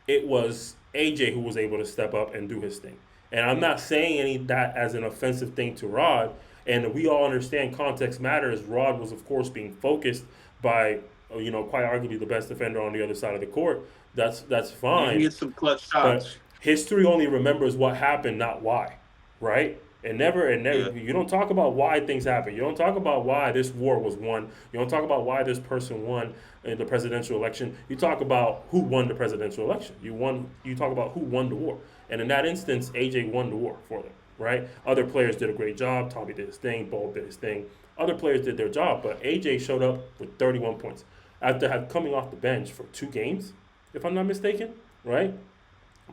it was AJ who was able to step up and do his thing. And I'm not saying any that as an offensive thing to Rod. And we all understand context matters. Rod was, of course, being focused by, quite arguably the best defender on the other side of the court. That's And he fine. hit some clutch But shots. history only remembers what happened, not why, right? And never. Yeah, You don't talk about why things happen. You don't talk about why this war was won. You don't talk about why this person won in the presidential election. You talk about who won the presidential election. You talk about who won the war. And in that instance, AJ won the war for them, right? Other players did a great job. Tommy did his thing. Ball did his thing. Other players did their job, but AJ showed up with 31 points after coming off the bench for 2 games, if I'm not mistaken, right?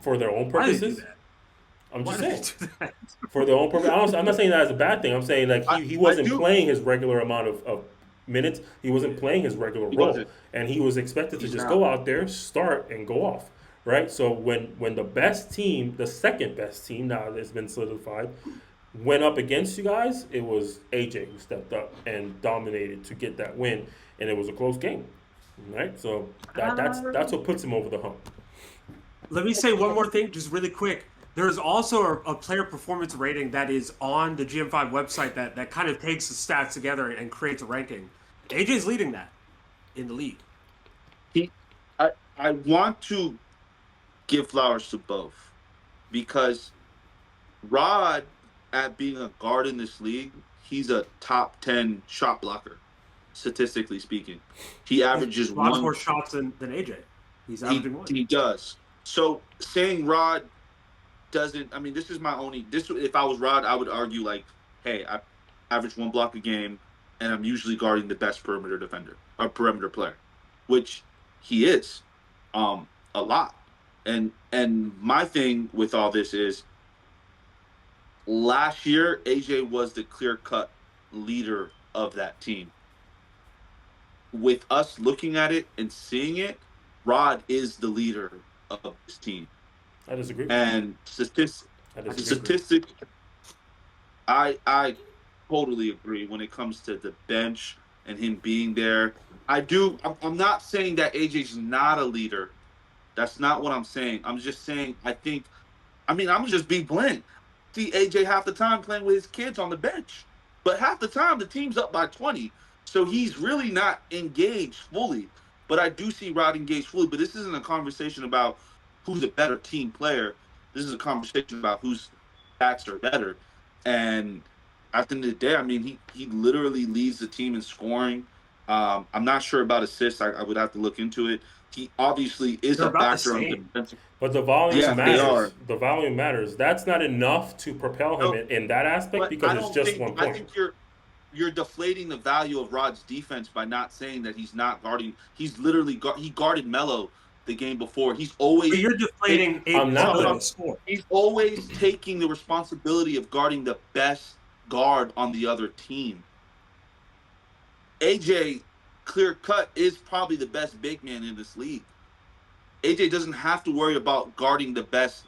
For their own Why do they do purposes. that? I'm Why just do they saying do that? for their own purpose. I'm not saying that as a bad thing. I'm saying like I he I wasn't do. playing his regular amount of minutes. He wasn't playing his regular He role, wasn't. and he was expected to He's just not. go out there, start, and go off. Right. So when the best team, the second best team now that's been solidified, went up against you guys, it was AJ who stepped up and dominated to get that win, and it was a close game. Right. So that's what puts him over the hump. Let me say one more thing, just really quick. There's also a player performance rating that is on the GM5 website that kind of takes the stats together and creates a ranking. AJ's leading that in the league. He, I want to give flowers to both because Rod, at being a guard in this league, he's a top 10 shot blocker. statistically speaking. He averages a lot one. more shots than AJ. He's averaging one. He does. So saying Rod doesn't. I mean, this is my only. This if I was Rod, I would argue like, hey, I average one block a game, and I'm usually guarding the best perimeter defender or perimeter player, which he is, a lot. And my thing with all this is, last year AJ was the clear cut leader of that team. With us looking at it and seeing it, Rod is the leader of this team. I disagree. And statistic, I totally agree when it comes to the bench and him being there. I'm not saying that AJ's not a leader. That's not what I'm saying. I'm just saying I'm just being blunt. See AJ half the time playing with his kids on the bench, but half the time the team's up by 20, so he's really not engaged fully. But I do see Rod engaged fully. But this isn't a conversation about who's a better team player. This is a conversation about whose stats are better. And at the end of the day, I mean, he literally leads the team in scoring. I'm not sure about assists. I would have to look into it. He obviously is They're a about the factor on the same. defensive. But the volume Yeah, they matters. are. The volume matters. That's not enough to propel him in that aspect But because I it's don't just think, 1 I point. think you're deflating the value of Rod's defense by not saying that he's not guarding. He's literally he guarded Melo the game before. He's always But you're deflating I'm not ability though. to score. he's always taking the responsibility of guarding the best guard on the other team. AJ, clear cut, is probably the best big man in this league. AJ doesn't have to worry about guarding the best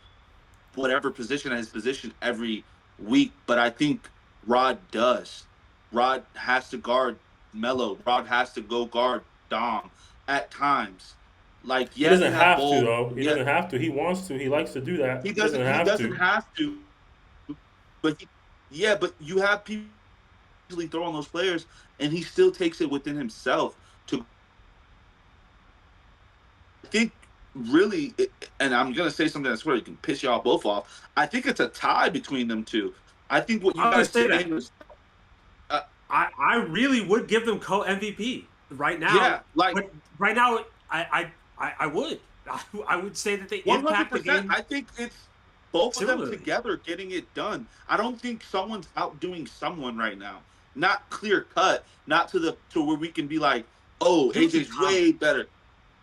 whatever position at his position every week, but I think Rod does. Rod has to guard Melo. Rod has to go guard Dom at times. Like, He yeah, doesn't you have have to Bol. though. He Yeah, doesn't have to. He wants to. He likes to do that. He doesn't he have doesn't to. have to. But yeah, but you have people usually throwing those players, and he still takes it within himself to. I think really, and I'm gonna say something that's where you can piss y'all both off. I think it's a tie between them two. I think what you I would guys say say that. was, I really would give them co-MVP right now. yeah, like But right now, I would. I would say that they impact the 100%. game. I think it's both of them Similarly. together getting it done. I don't think someone's outdoing someone right now. Not clear cut. Not to where we can be like, oh, AJ's way better,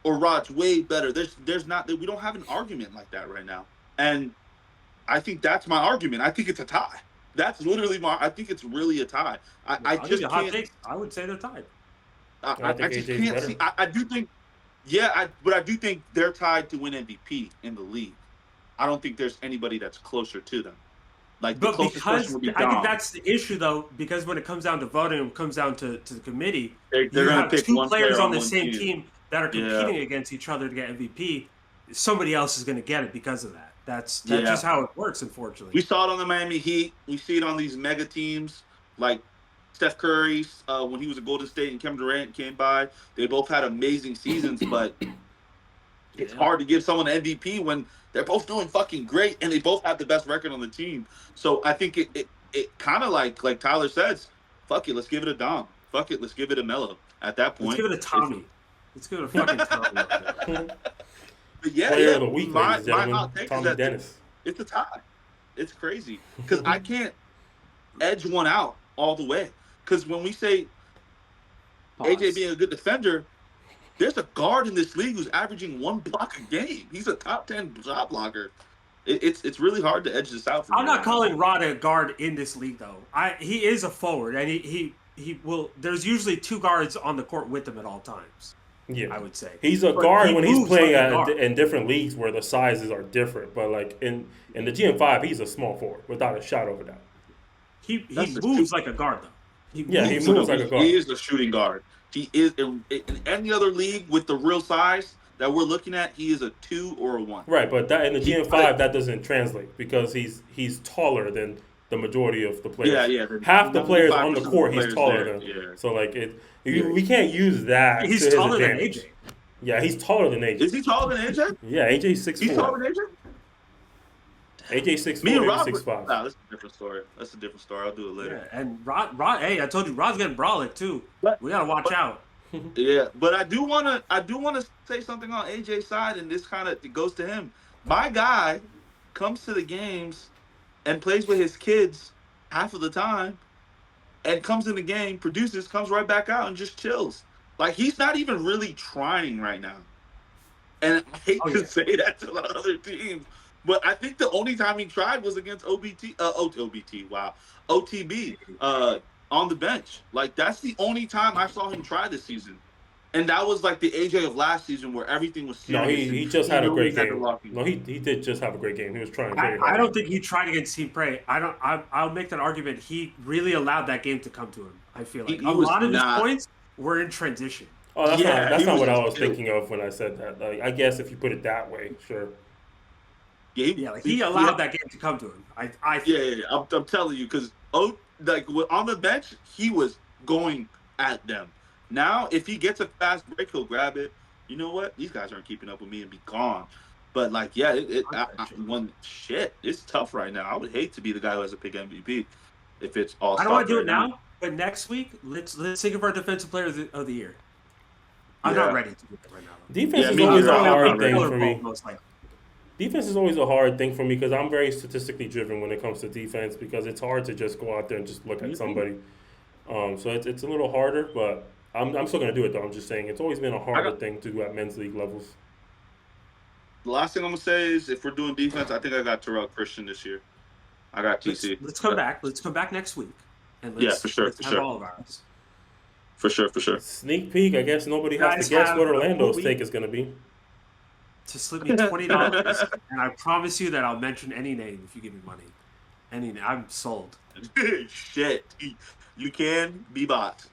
or Rod's way better. There's not. We don't have an argument like that right now. And I think that's my argument. I think it's a tie. That's literally I think it's really a tie. I just can't. I would say they're tied. I think just AJ's can't better. see. I do think, yeah, but I do think they're tied to win MVP in the league. I don't think there's anybody that's closer to them. Like, the But closest person because would be I think Dom. that's the issue, though, because when it comes down to voting, it comes down to the committee. They're You going to have pick two one players player on the one same team that are competing Yeah. against each other to get MVP. Somebody else is going to get it because of that. That's Yeah. just how it works, unfortunately. We saw it on the Miami Heat. We see it on these mega teams like Steph Curry when he was at Golden State and Kevin Durant came by. They both had amazing seasons, but it's hard to give someone an MVP when they're both doing fucking great and they both have the best record on the team. So I think it kind of like Tyler says, fuck it, let's give it a Dom. Fuck it, let's give it a Melo. At that point, Let's give it a Tommy. Let's give it a fucking Tommy. But yeah, Player yeah. of the week, my ladies and gentlemen, hot take is Tommy that Dennis. it's a tie. It's crazy because I can't edge one out all the way. Because when we say AJ being a good defender, there's a guard in this league who's averaging one block a game. He's a top 10 shot blocker. It's really hard to edge this out. I'm not calling Rod a guard in this league, though. He is a forward, and he will. There's usually two guards on the court with him at all times. Yeah, I would say he's a But guard he when he's moves playing like a guard. in different leagues where the sizes are different. But like in the GM5, he's a small forward without a shot over that. He That's the moves like a guard, though. He moves like a guard. He is a shooting guard. He is in any other league with the real size that we're looking at. He is a 2 or a 1. Right, but that in the GM5 that doesn't translate because he's taller than the majority of the players. Yeah. Half the players on the 95% court of he's players taller there, than. yeah. So like we can't use that. He's to his taller than advantage. AJ. Yeah, he's taller than AJ. Is he taller than AJ? Yeah, AJ's 6'4". He's taller than AJ? AJ 6'4", Me and maybe Rob. 6'5". Nah, that's a different story. That's a different story. I'll do it later. Yeah, and Rod, hey, I told you, Rod's getting brolic too. But, We gotta watch out. yeah, but I do wanna say something on AJ's side, and this kind of goes to him. My guy comes to the games and plays with his kids half of the time, and comes in the game, produces, comes right back out and just chills. Like he's not even really trying right now. And I hate Oh to yeah. say that to the other teams, but I think the only time he tried was against OTB, on the bench. Like that's the only time I saw him try this season, and that was like the AJ of last season where everything was No, serious and he just he had a knew he great had to game. lock in. No, he did just have a great game. He was trying very I hard. don't think he tried against Team Prey. I'll make that argument. He really allowed that game to come to him. I feel like He a was lot of his not. points were in transition. Oh, Yeah, that's he not was what I just was chill. thinking of when I said that. Like, I guess if you put it that way, sure. Yeah, like he allowed that game to come to him. I think. Yeah. I'm telling you, because on the bench, he was going at them. Now, if he gets a fast break, he'll grab it. You know what? These guys aren't keeping up with me and be gone. But like, yeah, it's tough right now. I would hate to be the guy who has to pick MVP if it's all I don't want stopped to do right it now. now, but next week let's think of our defensive player of the year. I'm Yeah. not ready to do that right now. Defense Yeah, is me always neither. a I'm not hard ready. thing for me. Most likely. Defense is always a hard thing for me because I'm very statistically driven when it comes to defense because it's hard to just go out there and just look at somebody. So it's a little harder, but I'm still gonna do it though. I'm just saying it's always been a harder thing to do at men's league levels. The last thing I'm gonna say is, if we're doing defense, I think I got Terrell Christian this year. I got TC. Let's come back. Let's come back next week, and Yeah, for sure, let's for have sure. all of ours. For sure. Sneak peek. I guess nobody has Guys to guess have what a Orlando's whole take week is gonna be. To slip me $20, and I promise you that I'll mention any name if you give me money. Any name, I'm sold. Shit. You can be bought.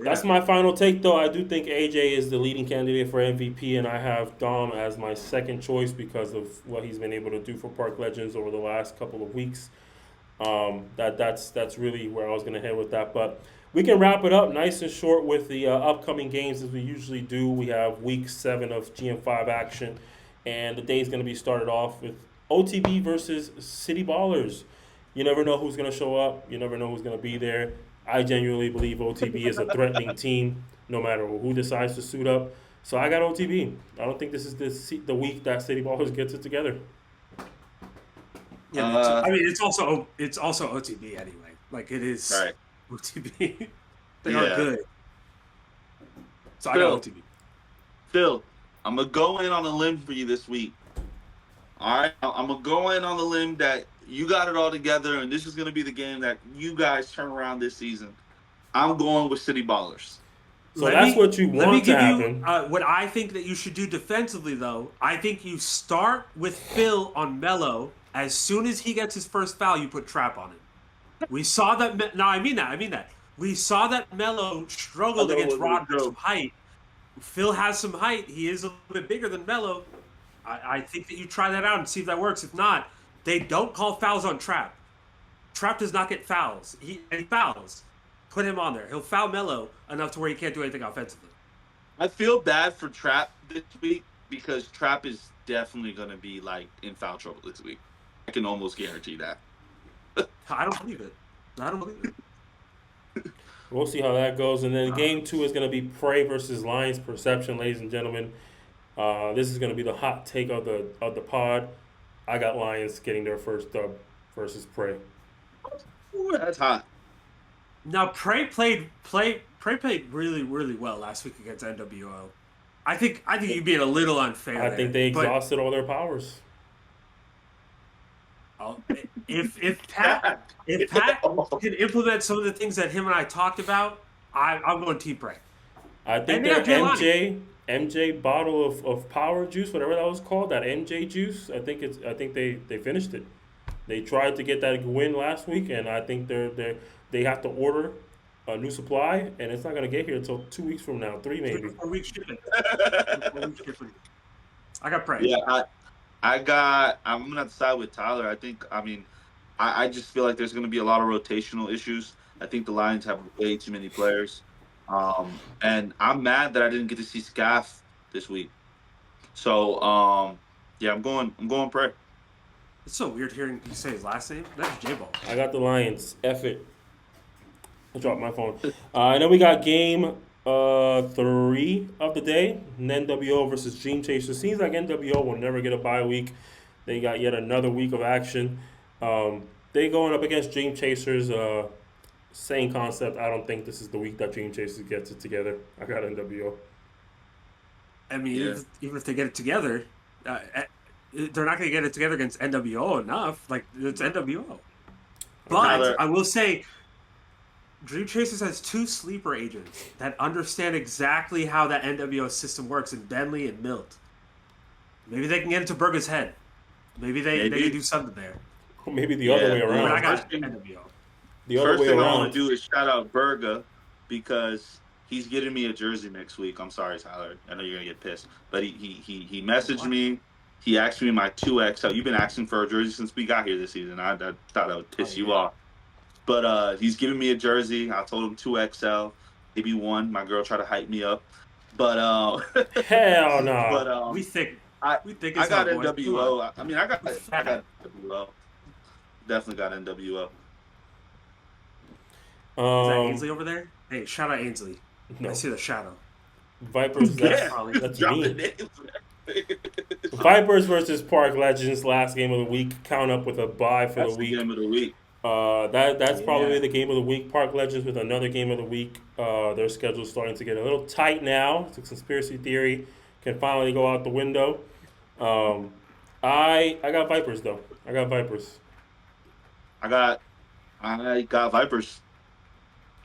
That's my final take, though. I do think AJ is the leading candidate for MVP, and I have Dom as my second choice because of what he's been able to do for Park Legends over the last couple of weeks. That's really where I was going to head with that. But we can wrap it up nice and short with the upcoming games as we usually do. We have week 7 of GM5 action, and the day is going to be started off with OTB versus City Ballers. You never know who's going to show up. You never know who's going to be there. I genuinely believe OTB is a threatening team no matter who decides to suit up. So I got OTB. I don't think this is the week that City Ballers gets it together. Yeah, I mean it's also OTB anyway. Like it is Right. OTB. They are good. So I Phil. got OTB. Phil, I'm gonna go in on a limb for you this week. All right, I'm gonna go in on the limb that you got it all together, and this is gonna be the game that you guys turn around this season. I'm going with City Ballers. So that's what you Let me want to give happen. you what I think that you should do defensively, though. I think you start with Phil on Melo. As soon as he gets his first foul, you put trap on him. We saw that. No, I mean that. We saw that Melo struggled against Rod with some height. Phil has some height. He is a little bit bigger than Melo. I think that you try that out and see if that works. If not, they don't call fouls on Trap. Trap does not get fouls. He fouls. Put him on there. He'll foul Melo enough to where he can't do anything offensively. I feel bad for Trap this week because Trap is definitely gonna be like in foul trouble this week. I can almost guarantee that. I don't believe it. We'll see how that goes. And then game 2 is going to be Prey versus Lions Perception, ladies and gentlemen. This is going to be the hot take of the pod. I got Lions getting their first dub versus Prey. Ooh, that's hot. Now Prey played really, really well last week against NWO. I think you're being a little unfair. I think they exhausted all their powers. If Pat can implement some of the things that him and I talked about, I'm going Team Prey. I think their MJ bottle of power juice, whatever that was called, that MJ juice. I think they finished it. They tried to get that win last week, and I think they have to order a new supply, and it's not going to get here until 2 weeks from now, 3 maybe. 4 weeks shipping. I got Prey. Yeah, I'm gonna have to side with Tyler. I just feel like there's gonna be a lot of rotational issues. I think the Lions have way too many players. And I'm mad that I didn't get to see Scaff this week. So yeah, I'm going Prey. It's so weird hearing you say his last name. That's J-Ball. I got the Lions. F it. I dropped my phone. And then we got game 3 of the day. NWO versus Dream Chasers. Seems like NWO will never get a bye week. They got yet another week of action. They going up against Dream Chasers. Same concept. I don't think this is the week that Dream Chasers gets it together. I got NWO. I mean, Yeah. even if they get it together, they're not going to get it together against NWO enough. Like, it's NWO. But Tyler- I will say, Dream Chasers has 2 sleeper agents that understand exactly how that NWO system works in Bentley and Milt. Maybe they can get into Burger's head. Maybe they can do something there. Maybe the other way Yeah. But I around. got NWO. The other First way thing I around. want to do is shout out Berga because he's getting me a jersey next week. I'm sorry, Tyler. I know you're gonna get pissed, but he messaged me. He asked me my 2XL. You've been asking for a jersey since we got here this season. I thought I would piss you off, but he's giving me a jersey. I told him 2XL, maybe one. My girl tried to hype me up, but Hell no. but We think I it's I got how, boys. Come on. NWO. I mean, I got NWO. Definitely got NWO. Is that Ainsley over there? Hey, shout out Ainsley. No. I see the shadow. Vipers. That's Dropping me. names. Vipers versus Park Legends. Last game of the week. Count up with a bye for That's the the week. game of the week. That's probably Yeah. the game of the week. Park Legends with another game of the week. Their schedule's starting to get a little tight now. The conspiracy theory can finally go out the window. I got Vipers though. I got Vipers. I got Vipers.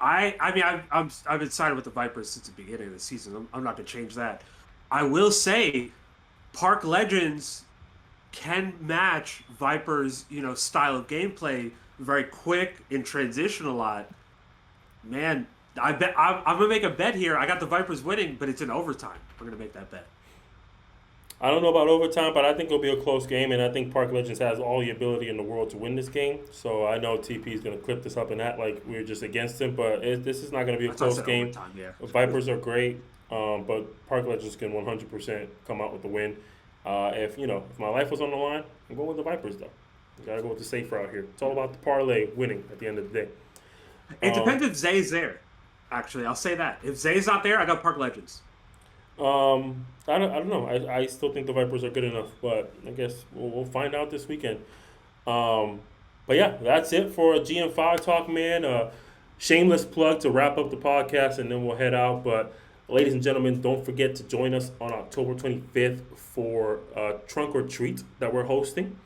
I mean, I've been siding with the Vipers since the beginning of the season. I'm not gonna change that. I will say, Park Legends can match Vipers, style of gameplay. Very quick in transition a lot. Man, I bet I'm gonna make a bet here. I got the Vipers winning, but it's in overtime. We're gonna make that bet. I don't know about overtime, but I think it'll be a close game, and I think Park Legends has all the ability in the world to win this game. So I know TP is going to clip this up and act like we're just against him, but this is not going to be a That's why I close said game. overtime, yeah. The Vipers are great, but Park Legends can 100% come out with the win. If my life was on the line, I'm going with the Vipers though. You gotta go with the safe route here. It's all about the parlay winning at the end of the day. It depends if Zay's there. Actually, I'll say that. If Zay's not there, I got Park Legends. I don't know. I still think the Vipers are good enough, but I guess we'll find out this weekend. But yeah, that's it for GM5 talk, man. Shameless plug to wrap up the podcast, and then we'll head out. But ladies and gentlemen, don't forget to join us on October 25th for Trunk or Treat that we're hosting.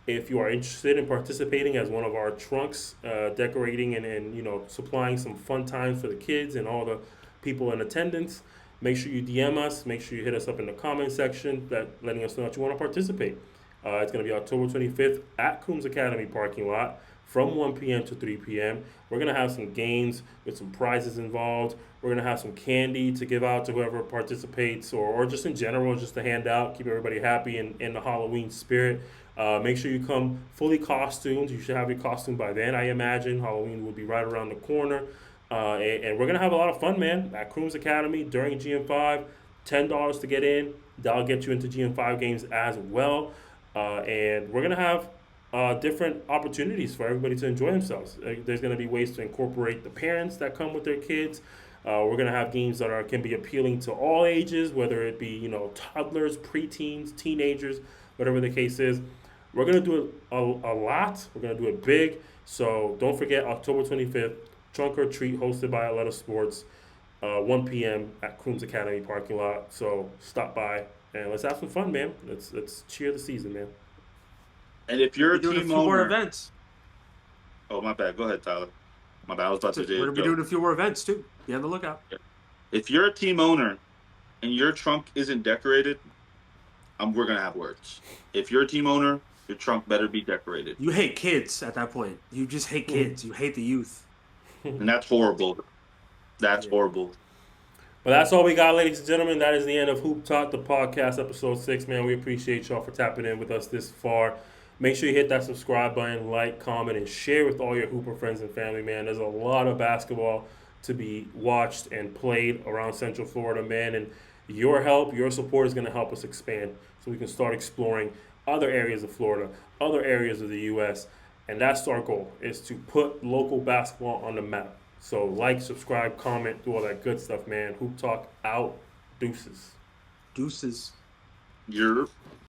If you are interested in participating as one of our trunks, decorating and supplying some fun times for the kids and all the people in attendance, make sure you DM us. Make sure you hit us up in the comment section, letting us know that you want to participate. It's going to be October 25th at Coombs Academy parking lot from 1 p.m. to 3 p.m. We're going to have some games with some prizes involved. We're going to have some candy to give out to whoever participates, or just in general, just to hand out, keep everybody happy and in the Halloween spirit. Make sure you come fully costumed. You should have your costume by then, I imagine. Halloween will be right around the corner. And we're going to have a lot of fun, man, at Coombs Academy during GM5. $10 to get in. That'll get you into GM5 games as well. And we're going to have different opportunities for everybody to enjoy themselves. There's going to be ways to incorporate the parents that come with their kids. We're going to have games that can be appealing to all ages, whether it be, toddlers, preteens, teenagers, whatever the case is. We're going to do it a lot. We're going to do it big. So don't forget, October 25th, Trunk or Treat hosted by Atlanta Sports, 1 p.m. at Coombs Academy parking lot. So stop by and let's have some fun, man. Let's cheer the season, man. And if you're We're a doing a team few more owner, events. oh my bad. Go ahead, Tyler. My bad. I was about to We're do gonna it. be doing a few more events too. Be on the lookout. If you're a team owner and your trunk isn't decorated, we're gonna have words. If you're a team owner, your trunk better be decorated, You hate kids at that point. You just hate kids. You hate the youth. and that's horrible. That's horrible. But that's all we got, ladies and gentlemen. That is the end of Hoop Talk, the podcast, episode 6. Man, we appreciate y'all for tapping in with us this far. Make sure you hit that subscribe button, like, comment, and share with all your Hooper friends and family, man. There's a lot of basketball to be watched and played around Central Florida, man. And, Your help, your support is going to help us expand so we can start exploring other areas of Florida, other areas of the U.S., and that's our goal, is to put local basketball on the map. So like, subscribe, comment, do all that good stuff, man. Hoop Talk out. Deuces. Deuces. You're